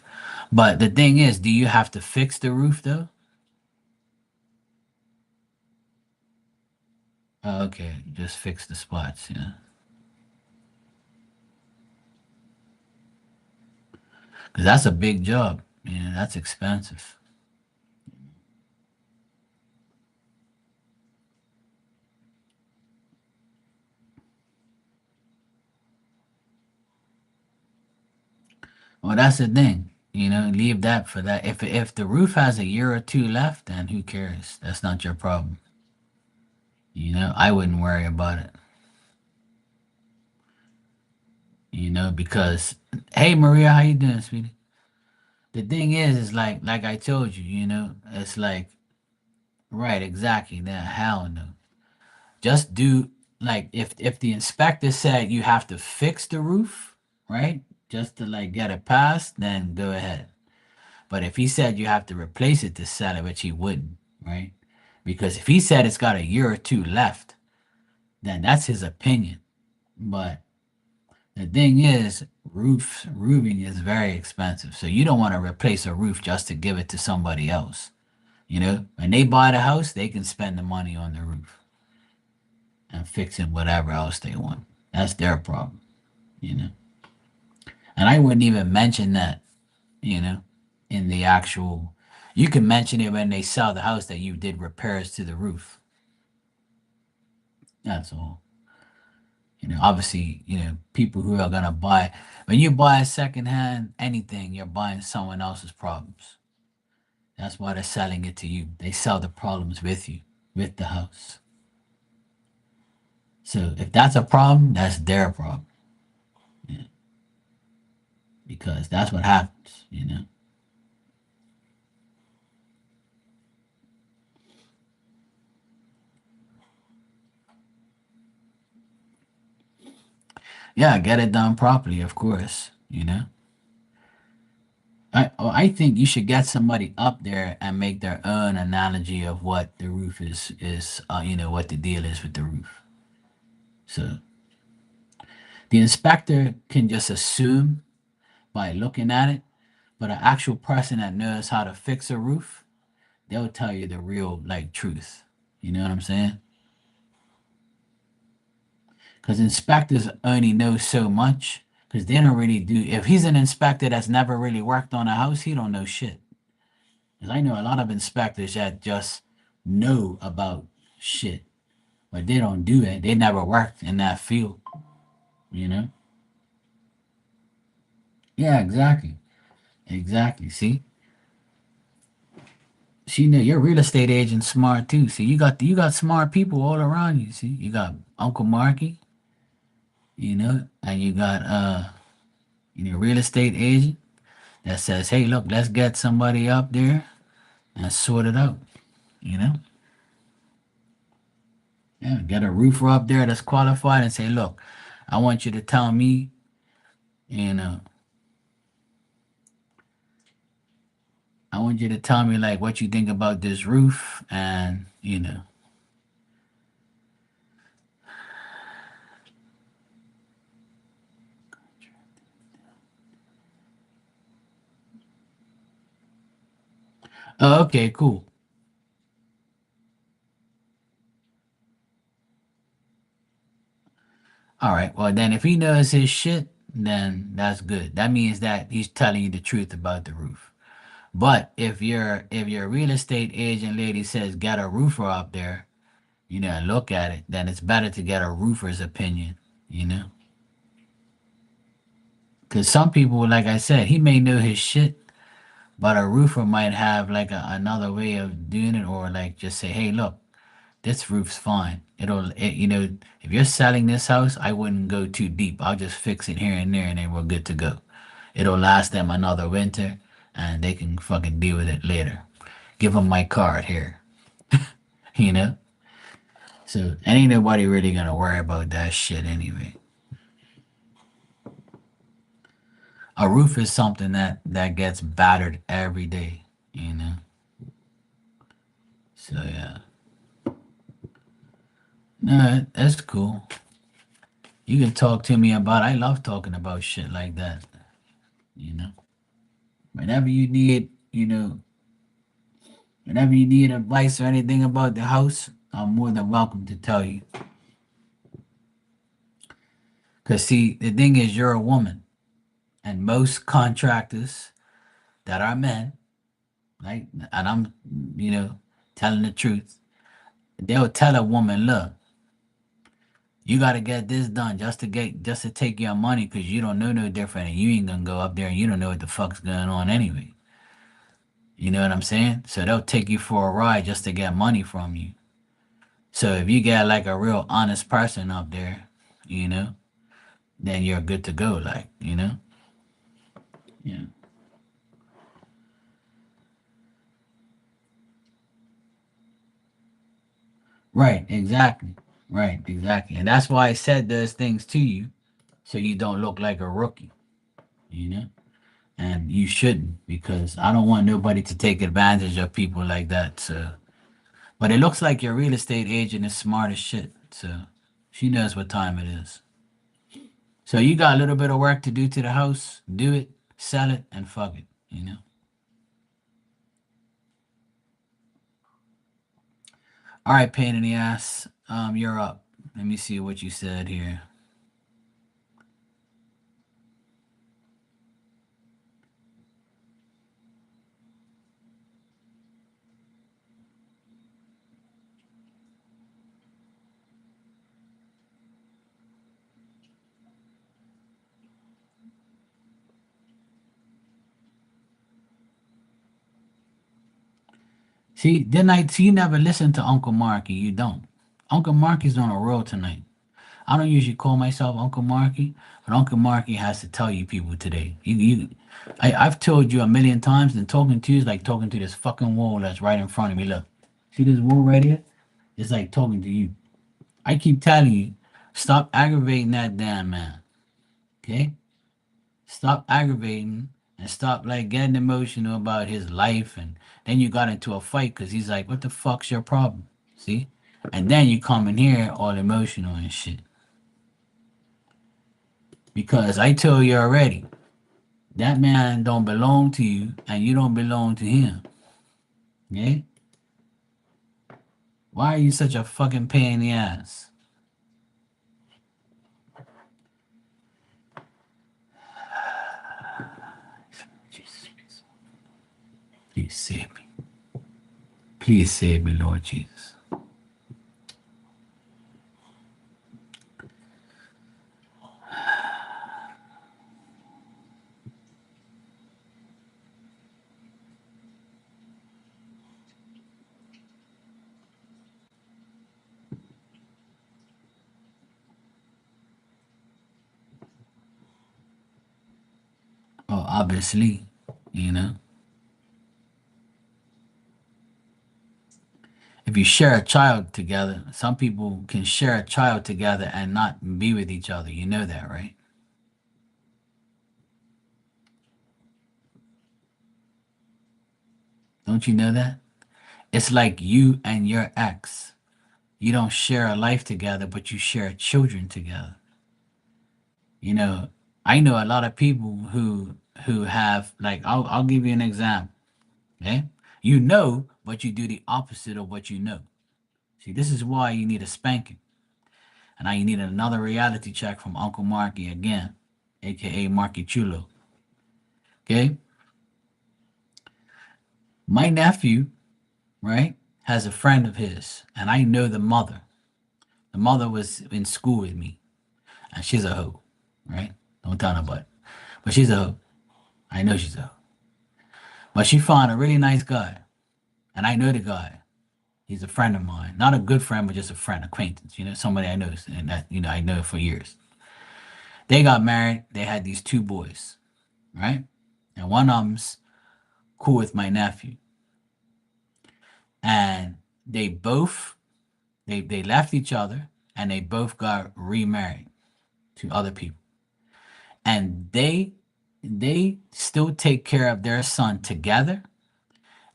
But the thing is, do you have to fix the roof though? Oh, okay, just fix the spots, yeah. Because that's a big job. That's expensive. Well, that's the thing. Leave that for that. If the roof has a year or two left, then who cares? That's not your problem. I wouldn't worry about it. Because hey Maria, how you doing, sweetie? The thing is like I told you, it's like right, exactly. That hell no. Just do like if the inspector said you have to fix the roof, right? Just to like get it passed, then go ahead. But if he said you have to replace it to sell it, which he wouldn't, right? Because if he said it's got a year or two left, then that's his opinion. But the thing is, roofing is very expensive. So you don't want to replace a roof just to give it to somebody else. When they buy the house, they can spend the money on the roof and fixing whatever else they want. That's their problem, you know. And I wouldn't even mention that, you know, in the actual. You can mention it when they sell the house that you did repairs to the roof. That's all. Obviously, people who are gonna buy when you buy a secondhand anything, you're buying someone else's problems. That's why they're selling it to you. They sell the problems with you, with the house. So if that's a problem, that's their problem. Yeah, because that's what happens. Yeah, get it done properly, of course. I think you should get somebody up there and make their own analogy of what the roof is what the deal is with the roof. So the inspector can just assume by looking at it, but an actual person that knows how to fix a roof, they'll tell you the real like truth. You know what I'm saying? Because inspectors only know so much because they don't really do. If he's an inspector that's never really worked on a house, he don't know shit. Because I know a lot of inspectors that just know about shit, but they don't do it. They never worked in that field. You know. Yeah, exactly. Exactly. See, now your real estate agent smart too. See, you got smart people all around you. See, you got Uncle Marky, and you got real estate agent that says, "Hey, look, let's get somebody up there and sort it out." You know, yeah, get a roofer up there that's qualified and say, "Look, I want you to tell me, you know, I want you to tell me like what you think about this roof, and Oh, okay, cool. All right. Well, then if he knows his shit, then that's good. That means that he's telling you the truth about the roof. But if your real estate agent lady says get a roofer up there, and look at it, then it's better to get a roofer's opinion, you know? Because some people, like I said, he may know his shit, but a roofer might have like another way of doing it, or like just say, hey, look, this roof's fine. If you're selling this house, I wouldn't go too deep. I'll just fix it here and there, and then we're good to go. It'll last them another winter, and they can fucking deal with it later. Give them my card here, you know? So ain't nobody really gonna worry about that shit anyway. A roof is something that gets battered every day, you know? So yeah. No, that's cool. You can talk to me about I love talking about shit like that, you know? Whenever you need, whenever you need advice or anything about the house, I'm more than welcome to tell you. Cause see, the thing is you're a woman, and most contractors that are men, right? And I'm, you know, telling the truth. They'll tell a woman, look, you got to get this done just to take your money because you don't know no different, and you ain't gonna go up there and you don't know what the fuck's going on anyway. You know what I'm saying? So they'll take you for a ride just to get money from you. So if you get like a real honest person up there, you know, then you're good to go. Like, yeah. Right, exactly. Right, exactly. And that's why I said those things to you, so you don't look like a rookie, you know? And you shouldn't, because I don't want nobody to take advantage of people like that. So, but it looks like your real estate agent is smart as shit. So she knows what time it is. So you got a little bit of work to do to the house. Do it, sell it, and fuck it, you know? All right, pain in the ass. You're up. Let me see what you said here. See, didn't I see you never listen to Uncle Marky? You don't. Uncle Marky's on a roll tonight. I don't usually call myself Uncle Marky, but Uncle Marky has to tell you people today. I've told you a million times, and talking to you is like talking to this fucking wall that's right in front of me. Look, see this wall right here? It's like talking to you. I keep telling you, stop aggravating that damn man. Okay? Stop aggravating and stop like getting emotional about his life, and then you got into a fight because he's like, "What the fuck's your problem?" See? And then you come in here all emotional and shit. Because I told you already, that man don't belong to you and you don't belong to him. Okay? Why are you such a fucking pain in the ass? Jesus, please save me. Please save me, Lord Jesus. Obviously, you know. If you share a child together, some people can share a child together and not be with each other. You know that, right? Don't you know that? It's like you and your ex. You don't share a life together, but you share children together. You know, I know a lot of people who have like I'll give you an example. Okay? You know, but you do the opposite of what you know. See, this is why you need a spanking. And now you need another reality check from Uncle Marky again, aka Marky Chulo. Okay? My nephew, right, has a friend of his, and I know the mother. The mother was in school with me, and she's a hoe, right? Don't tell nobody. But she's a hoe. I know she's a hoe. But she found a really nice guy, and I know the guy. He's a friend of mine. Not a good friend, but just a friend, acquaintance, somebody I know, and that, I know for years. They got married. They had these two boys, right? And one of them's cool with my nephew. And they both, they left each other, and they both got remarried to other people. And they still take care of their son together,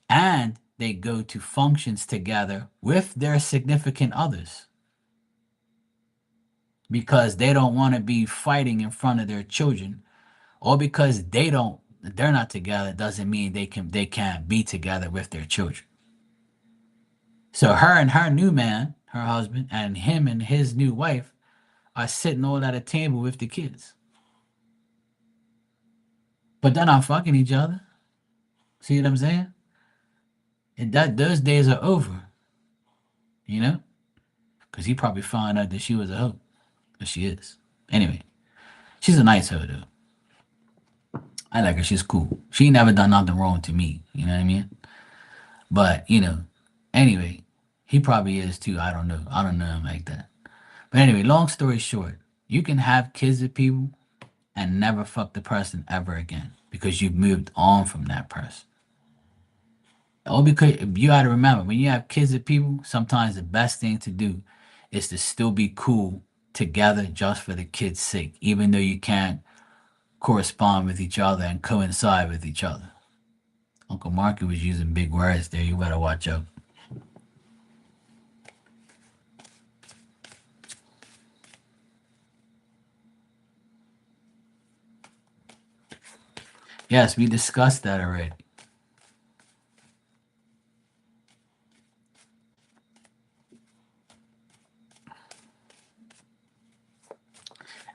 and they go to functions together with their significant others because they don't want to be fighting in front of their children, or because they're not together doesn't mean they can't be together with their children. So her and her new man, her husband, and him and his new wife are sitting all at a table with the kids. But they're not fucking each other. See what I'm saying? And that those days are over, you know? Because he probably found out that she was a hoe. Because she is. Anyway, she's a nice hoe, though. I like her. She's cool. She ain't never done nothing wrong to me. You know what I mean? But, anyway, he probably is too. I don't know. I don't know him like that. But anyway, long story short, you can have kids with people and never fuck the person ever again because you've moved on from that person. All because you got to remember when you have kids with people, sometimes the best thing to do is to still be cool together just for the kids' sake, even though you can't correspond with each other and coincide with each other. Uncle Marky was using big words there. You better watch out. Yes, we discussed that already.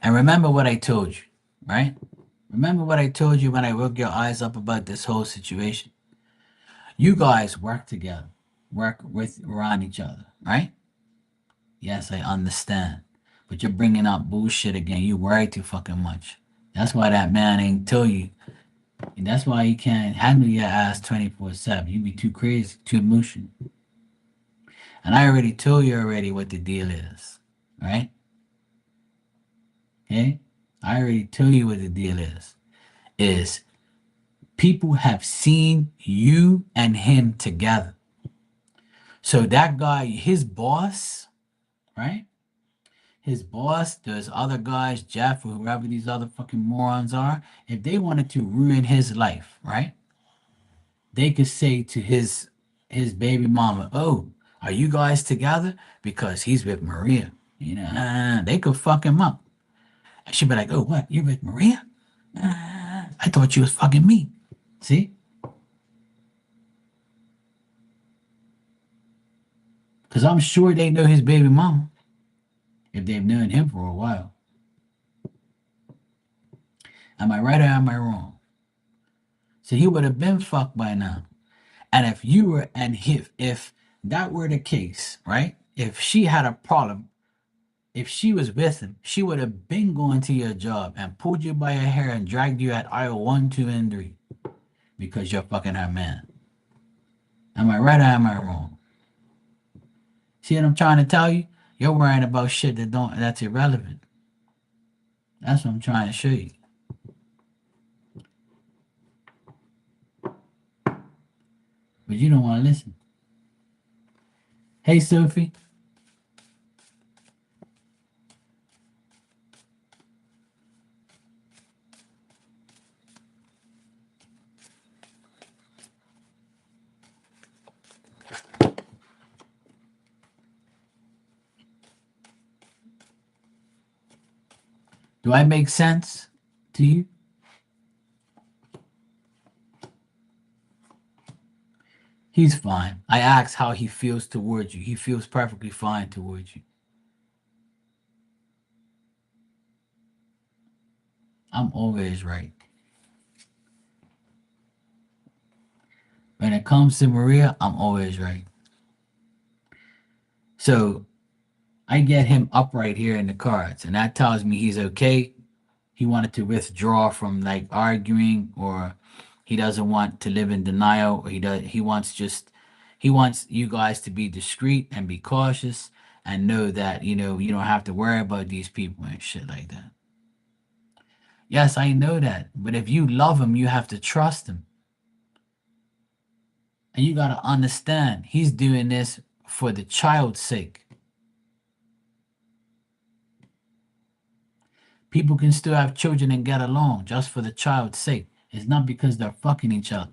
And remember what I told you, right? Remember what I told you when I woke your eyes up about this whole situation. You guys work together, work with around each other, right? Yes, I understand. But you're bringing up bullshit again. You worry too fucking much. That's why that man ain't tell you. And that's why he can't handle your ass 24/7. You be too crazy, too emotional. And I already told you already what the deal is, right? Okay? I already told you what the deal is. Is people have seen you and him together. So that guy, his boss, right? His boss, those other guys, Jeff or whoever these other fucking morons are, if they wanted to ruin his life, right? They could say to his baby mama, "Oh, are you guys together?" Because he's with Maria. They could fuck him up. And she'd be like, "Oh, what? You're with Maria? I thought you was fucking me." See? Because I'm sure they know his baby mama if they've known him for a while. Am I right or am I wrong? So he would have been fucked by now. And if that were the case, right? If she had a problem, if she was with him, she would have been going to your job and pulled you by your hair and dragged you at aisle 1, 2, and 3 because you're fucking her man. Am I right or am I wrong? See what I'm trying to tell you? You're worrying about shit that's irrelevant. That's what I'm trying to show you. but you don't want to listen. Hey, Sophie. Do I make sense to you? He's fine. I asked how he feels towards you. He feels perfectly fine towards you. I'm always right. When it comes to Maria, I'm always right. So I get him upright here in the cards, and that tells me he's okay. He wanted to withdraw from like arguing, or he doesn't want to live in denial, or he wants you guys to be discreet and be cautious and know that you don't have to worry about these people and shit like that. Yes, I know that. But if you love him, you have to trust him. And you got to understand, he's doing this for the child's sake. People can still have children and get along just for the child's sake. It's not because they're fucking each other.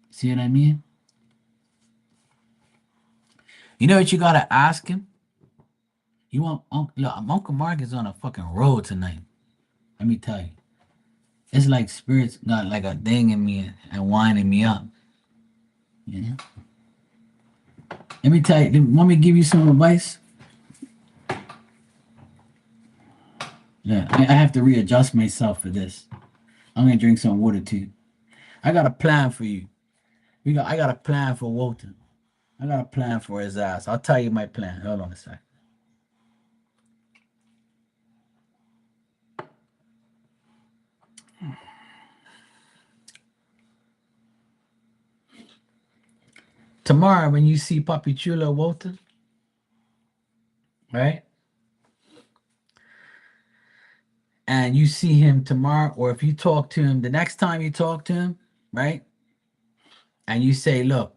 See what I mean? You know what you got to ask him? You want look, Uncle Mark is on a fucking road tonight. Let me tell you. It's like spirits got like a thing in me and winding me up. You know? Let me tell you, want me to give you some advice? Yeah, I have to readjust myself for this. I'm gonna drink some water too. I got a plan for you. I got a plan for Walter. I got a plan for his ass. I'll tell you my plan. Hold on a sec. Tomorrow, when you see Papi Chulo Walter, right? And you see him tomorrow, or if you talk to him the next time you talk to him, right? And you say, look,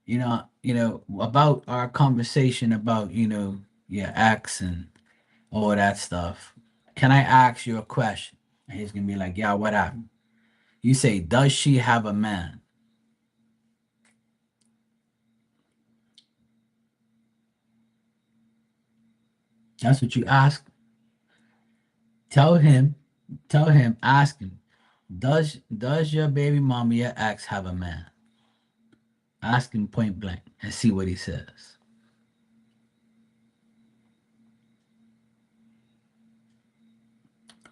about our conversation about, your ex and all that stuff. Can I ask you a question? And he's gonna be like, yeah, what happened? You say, does she have a man? That's what you ask. Tell him, ask him, does your baby mama, your ex, have a man? Ask him point blank and see what he says.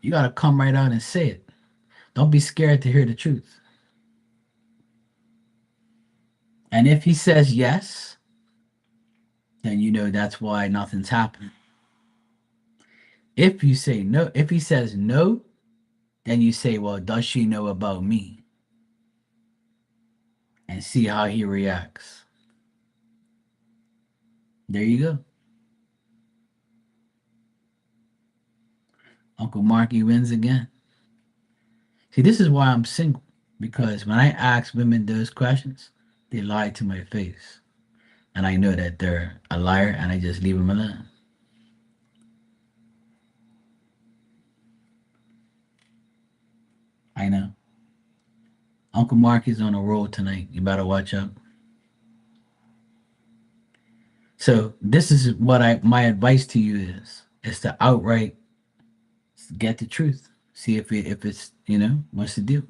You gotta come right out and say it. Don't be scared to hear the truth. And if he says yes, then you know that's why nothing's happening. If you say no, if he says no, then you say, well, does she know about me? And see how he reacts. There you go. Uncle Marky wins again. See, this is why I'm single. Because when I ask women those questions, they lie to my face. And I know that they're a liar and I just leave them alone. I know. Uncle Marky's on a roll tonight. You better watch out. So this is what my advice to you is to outright get the truth. See if it's what's the deal.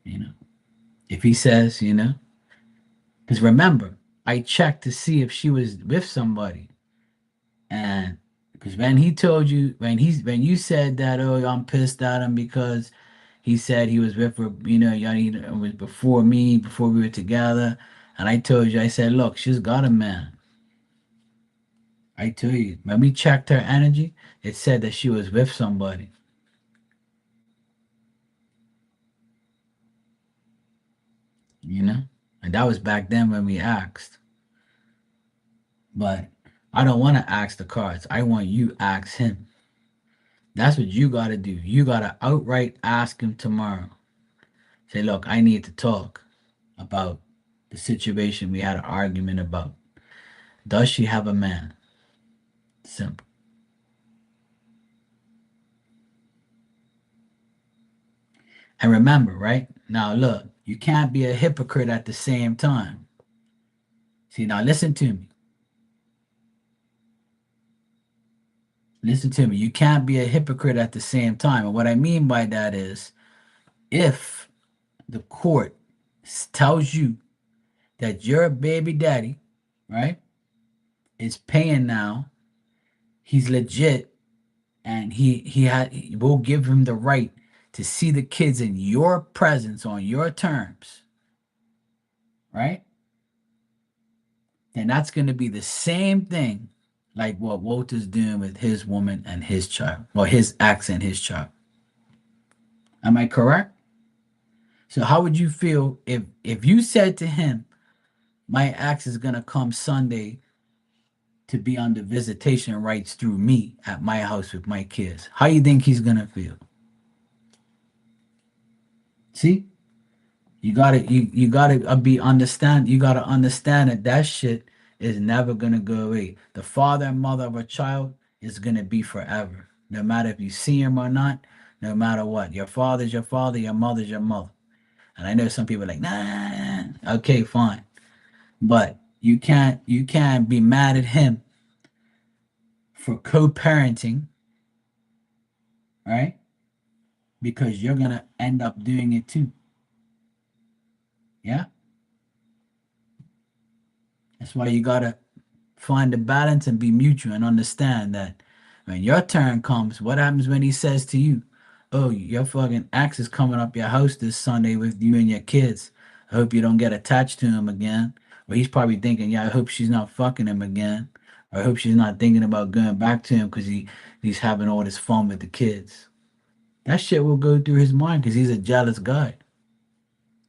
You know, if he says because remember, I checked to see if she was with somebody, and because when he told you when you said that, oh, I'm pissed at him because he said he was with her, it was before me, before we were together, and I told you, I said, look, she's got a man. I tell you, when we checked her energy, it said that she was with somebody. And that was back then when we asked. But I don't want to ask the cards. I want you ask him. That's what you got to do. You got to outright ask him tomorrow. Say, look, I need to talk about the situation we had an argument about. Does she have a man? Simple. And remember, right? Now, look, you can't be a hypocrite at the same time. See, now listen to me. Listen to me. You can't be a hypocrite at the same time. And what I mean by that is if the court tells you that your baby daddy, right, is paying now, he's legit, and he will give him the right to see the kids in your presence on your terms, right? Then that's going to be the same thing like what Walter's doing with his woman and his child, or his ex and his child. Am I correct? So how would you feel if you said to him, "My ex is gonna come Sunday to be on the visitation rights through me at my house with my kids"? How you think he's gonna feel? See, you gotta be understand. You gotta understand that that shit is never gonna go away. The father and mother of a child is gonna be forever, no matter if you see him or not. No matter what, your father's your father, your mother's your mother. And I know some people are like, nah, okay, fine. But you can't be mad at him for co-parenting, right? Because you're gonna end up doing it too. Yeah? That's why you gotta find the balance and be mutual and understand that when your turn comes, what happens when he says to you, "Oh, your fucking ex is coming up your house this Sunday with you and your kids. I hope you don't get attached to him again." Or he's probably thinking, "Yeah, I hope she's not fucking him again." Or I hope she's not thinking about going back to him because he's having all this fun with the kids. That shit will go through his mind because he's a jealous guy.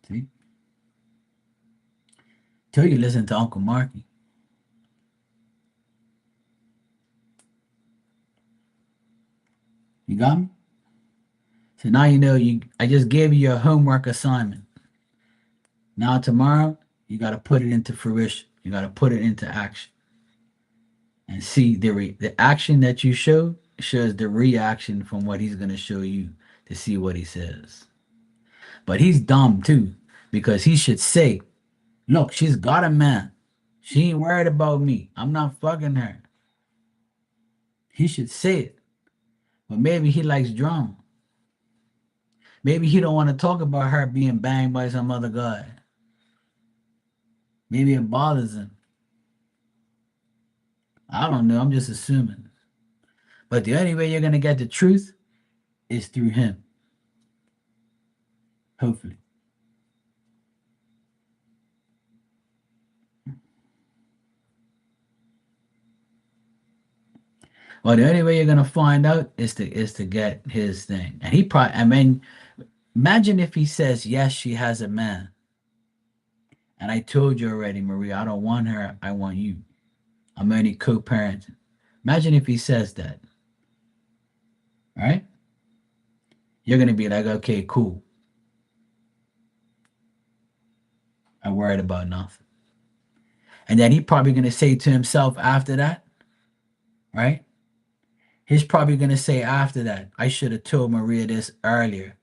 See? Till you listen to Uncle Marky. You got me? So now you know I just gave you your homework assignment. Now tomorrow, you gotta put it into fruition. You gotta put it into action. And see the action that you show shows the reaction from what he's gonna show you to see what he says. But he's dumb too, because he should say, "Look, she's got a man. She ain't worried about me. I'm not fucking her." He should say it. But maybe he likes drama. Maybe he don't want to talk about her being banged by some other guy. Maybe it bothers him. I don't know. I'm just assuming. But the only way you're gonna get the truth is through him. Hopefully. Well, the only way you're gonna find out is to get his thing. And he probably, I mean, imagine if he says, "Yes, she has a man." And I told you already, Maria, I don't want her, I want you. I'm only co-parenting. Imagine if he says that, right? You're gonna be like, "Okay, cool. I worried about nothing." And then he probably gonna say to himself after that, right? He's probably gonna say after that, "I should have told Maria this earlier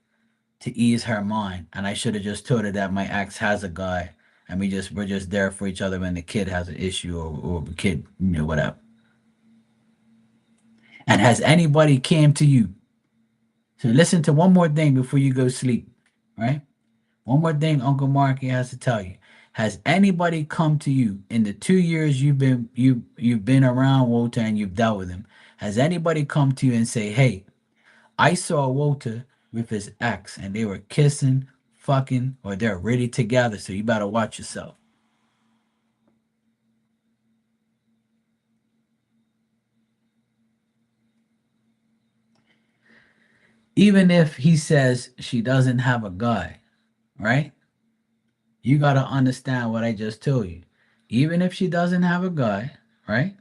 to ease her mind, and I should have just told her that my ex has a guy, and we're just there for each other when the kid has an issue or the kid, whatever." And has anybody came to you? So listen to one more thing before you go sleep, right? One more thing Uncle Marky has to tell you. Has anybody come to you in the 2 years you've been around Walter and you've dealt with him? Has anybody come to you and say, "Hey, I saw Walter with his ex and they were kissing, fucking, or they're really together, so you better watch yourself"? Even if he says she doesn't have a guy, right? You got to understand what I just told you. Even if she doesn't have a guy, right?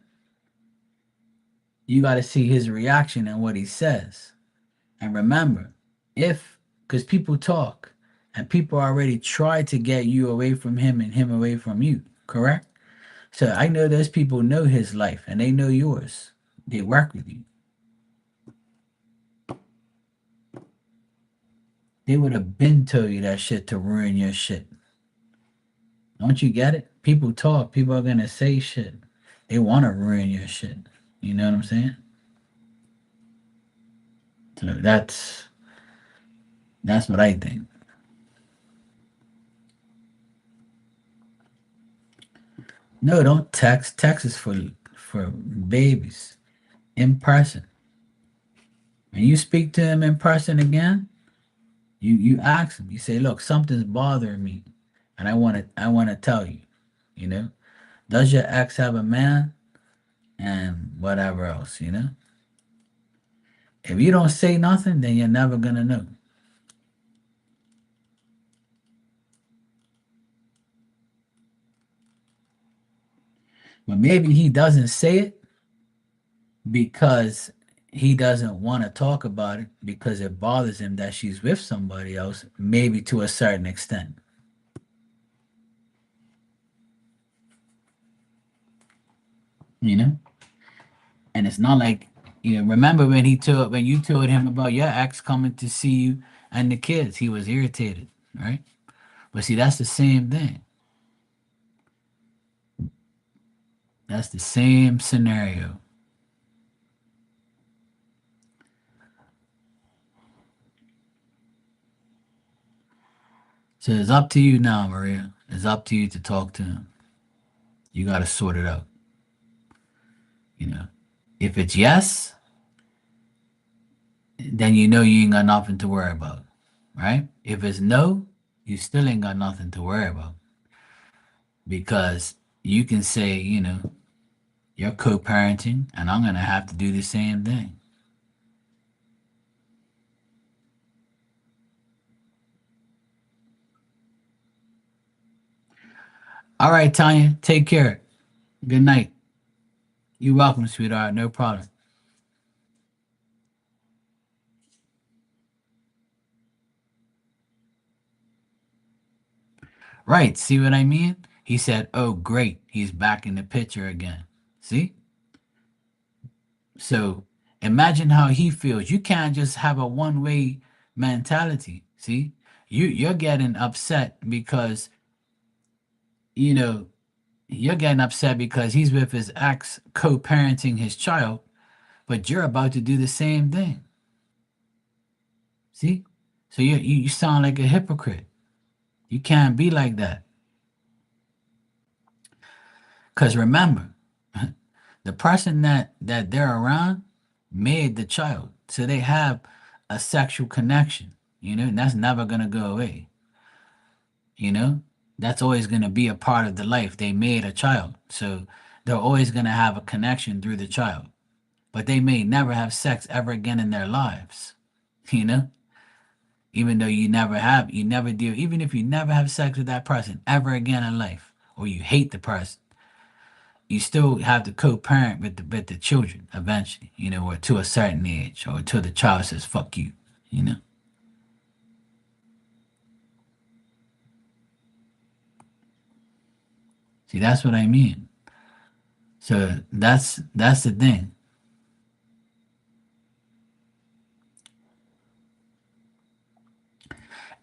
You got to see his reaction and what he says. And remember, if, because people talk, And people already tried to get you away from him and him away from you, correct? So I know those people know his life and they know yours. They work with you. They would have been told you that shit to ruin your shit. Don't you get it? People talk. People are gonna say shit. They want to ruin your shit. You know what I'm saying? So that's what I think. No, don't text. Text is for babies in person. When you speak to him in person again, you ask him. You say, "Look, something's bothering me, and I want to tell you. You know, does your ex have a man and whatever else? You know, if you don't say nothing, then you're never gonna know. But maybe he doesn't say it because he doesn't want to talk about it because it bothers him that she's with somebody else, maybe to a certain extent. You know, and it's not like remember when you told him about your ex coming to see you and the kids, he was irritated, right? But see, that's the same thing. That's the same scenario. So it's up to you now, Maria. It's up to you to talk to him. You got to sort it out. You know, if it's yes, then you know you ain't got nothing to worry about, right? If it's no, you still ain't got nothing to worry about because you can say, you're co-parenting, and I'm gonna have to do the same thing. All right, Tanya, take care. Good night. You're welcome, sweetheart. No problem. Right. See what I mean? He said, "Oh, great. He's back in the picture again." See? So imagine how he feels. You can't just have a one-way mentality. See? You're getting upset because, you know, you're getting upset because he's with his ex co-parenting his child, but you're about to do the same thing. See? So you sound like a hypocrite. You can't be like that. Because remember, the person that they're around made the child. So they have a sexual connection, and that's never gonna go away, you know? That's always gonna be a part of the life. They made a child. So they're always gonna have a connection through the child. But they may never have sex ever again in their lives, you know? Even though you never do, even if you never have sex with that person ever again in life, or you hate the person, you still have to co-parent with the children eventually, or to a certain age, or till the child says "fuck you," you know. See, that's what I mean. So that's the thing.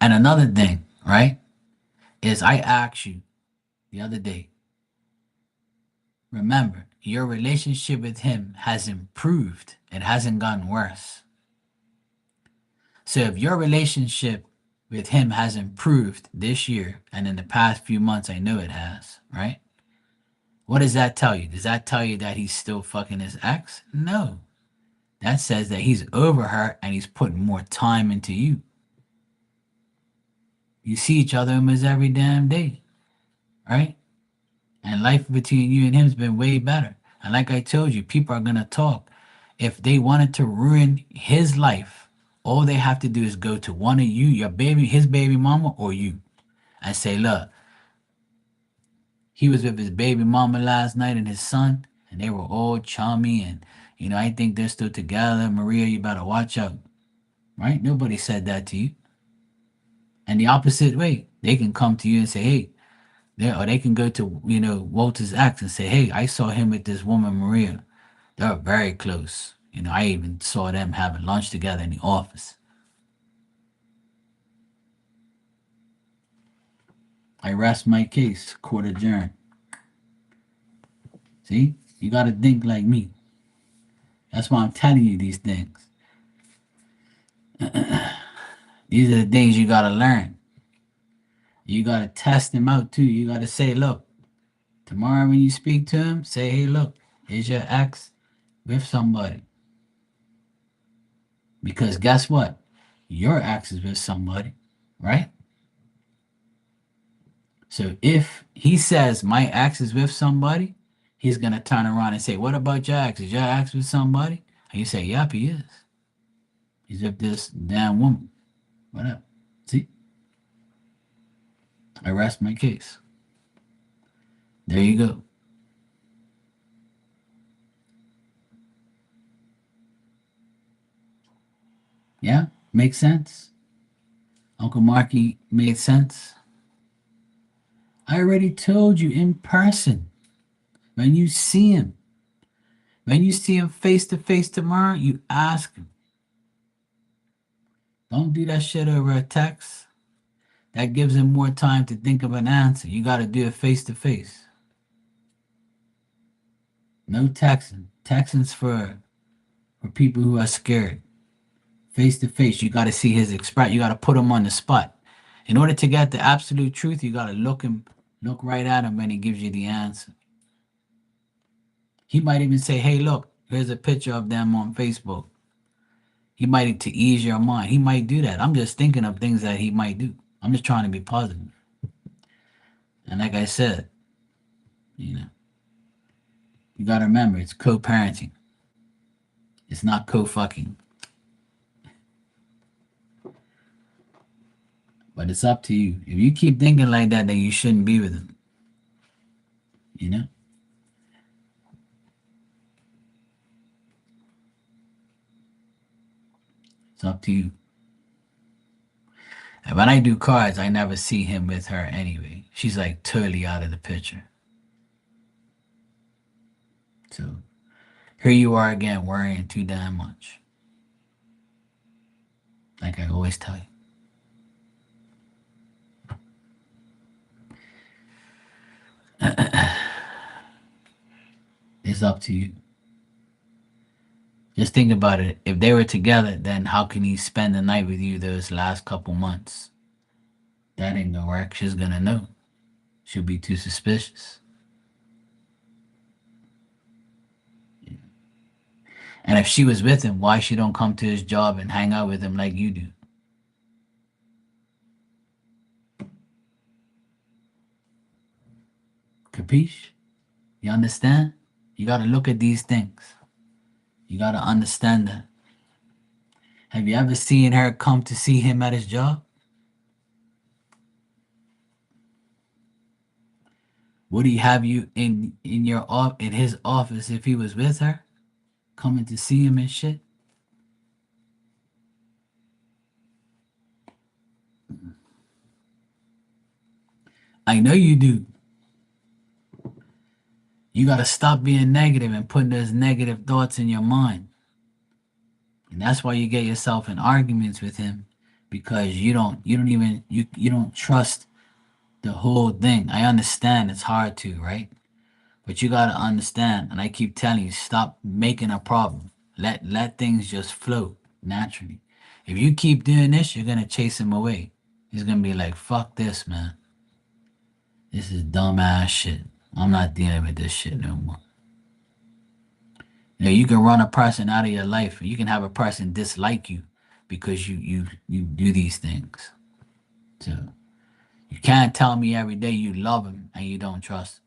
And another thing, right, is I asked you the other day. Remember, your relationship with him has improved. It hasn't gotten worse. So if your relationship with him has improved this year and in the past few months, I know it has, right? What does that tell you? Does that tell you that he's still fucking his ex? No. That says that he's over her and he's putting more time into you. You see each other almost every damn day, right? And life between you and him's been way better. And like I told you, people are gonna talk. If they wanted to ruin his life, all they have to do is go to one of you, your baby, his baby mama, or you, and say, look, he was with his baby mama last night and his son, and they were all chummy, and I think they're still together. Maria, you better watch out, right? Nobody said that to you. And the opposite way, they can come to you and say, hey, or they can go to, Walter's ex and say, hey, I saw him with this woman, Maria. They're very close. I even saw them having lunch together in the office. I rest my case. Court adjourned. See? You got to think like me. That's why I'm telling you these things. These are the things you got to learn. You got to test them out too. You got to say, look, tomorrow when you speak to him, say, hey, look, is your ex with somebody? Because guess what? Your ex is with somebody, right? So if he says my ex is with somebody, he's gonna turn around and say, "What about your ex? Is your ex with somebody?" And you say, "Yep, he is. He's with this damn woman." Whatever. See, I rest my case. There you go. Yeah, makes sense. Uncle Marky made sense. I already told you in person. When you see him, when you see him face to face tomorrow, you ask him. Don't do that shit over a text. That gives him more time to think of an answer. You got to do it face to face. No texting. Texting's for people who are scared. Face to face, you got to see his expression. You got to put him on the spot. In order to get the absolute truth, you got to look right at him, and he gives you the answer. He might even say, "Hey, look, here's a picture of them on Facebook." He might to ease your mind. He might do that. I'm just thinking of things that he might do. I'm just trying to be positive. And like I said, you know, you got to remember it's co-parenting. It's not co-fucking. But it's up to you. If you keep thinking like that, then you shouldn't be with him. You know? It's up to you. And when I do cards, I never see him with her anyway. She's like totally out of the picture. So here you are again worrying too damn much. Like I always tell you. It's up to you. Just think about it. If they were together, then how can he spend the night with you those last couple months? That ain't gonna work. She's gonna know. She'll be too suspicious. And if she was with him, why she don't come to his job and hang out with him like you do? Capiche? You understand? You gotta look at these things. You gotta understand that. Have you ever seen her come to see him at his job? Would he have you in his office if he was with her, coming to see him and shit? I know you do. You gotta stop being negative and putting those negative thoughts in your mind. And that's why you get yourself in arguments with him because you don't trust the whole thing. I understand it's hard to, right? But you gotta understand, and I keep telling you, stop making a problem. Let things just flow naturally. If you keep doing this, you're gonna chase him away. He's gonna be like, fuck this, man. This is dumbass shit. I'm not dealing with this shit no more. You can run a person out of your life. You can have a person dislike you because you do these things. So you can't tell me every day you love him and you don't trust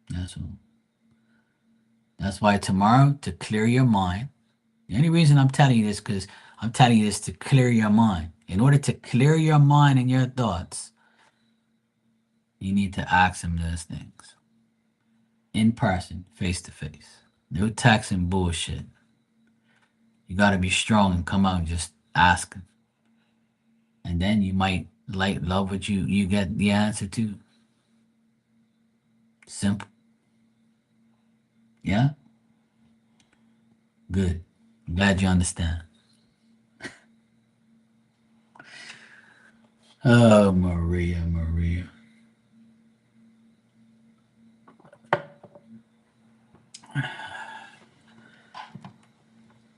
him. That's all. That's why tomorrow, to clear your mind, the only reason I'm telling you this because I'm telling you this to clear your mind. In order to clear your mind and your thoughts, you need to ask him those things in person, face to face. No texting bullshit. You gotta be strong and come out and just ask. And then you might like love what you get the answer to. Simple. Yeah? Good. I'm glad you understand. Oh, Maria, Maria.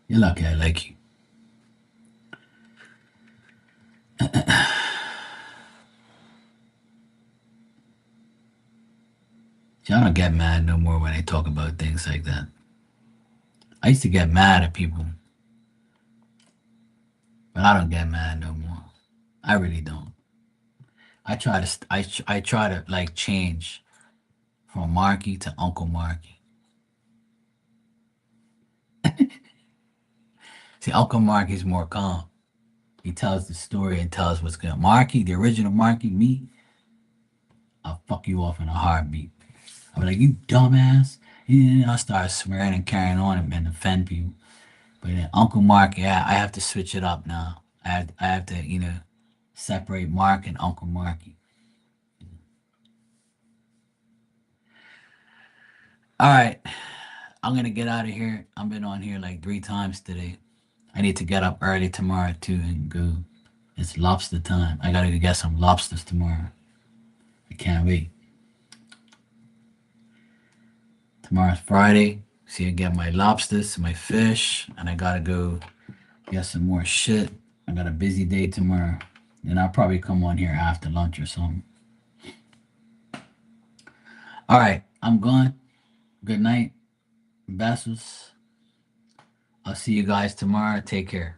You're lucky I like you. See, I don't get mad no more when they talk about things like that. I used to get mad at people, but I don't get mad no more. I really don't. I try to like change from Marky to Uncle Marky. See, Uncle Marky's more calm. He tells the story and tells what's good. Marky, the original Marky, me, I'll fuck you off in a heartbeat. I'll be like, you dumbass. Yeah, I'll start swearing and carrying on and offend people. But then Uncle Mark, yeah, I have to switch it up now. I have to, separate Mark and Uncle Marky. All right, I'm gonna get out of here. I've been on here like 3 times today. I need to get up early tomorrow too and go. It's lobster time. I gotta go get some lobsters tomorrow. I can't wait. Tomorrow's Friday. See, I get my lobsters, my fish, and I gotta go get some more shit. I got a busy day tomorrow. And I'll probably come on here after lunch or something. All right, I'm gone. Good night. Vessels. I'll see you guys tomorrow. Take care.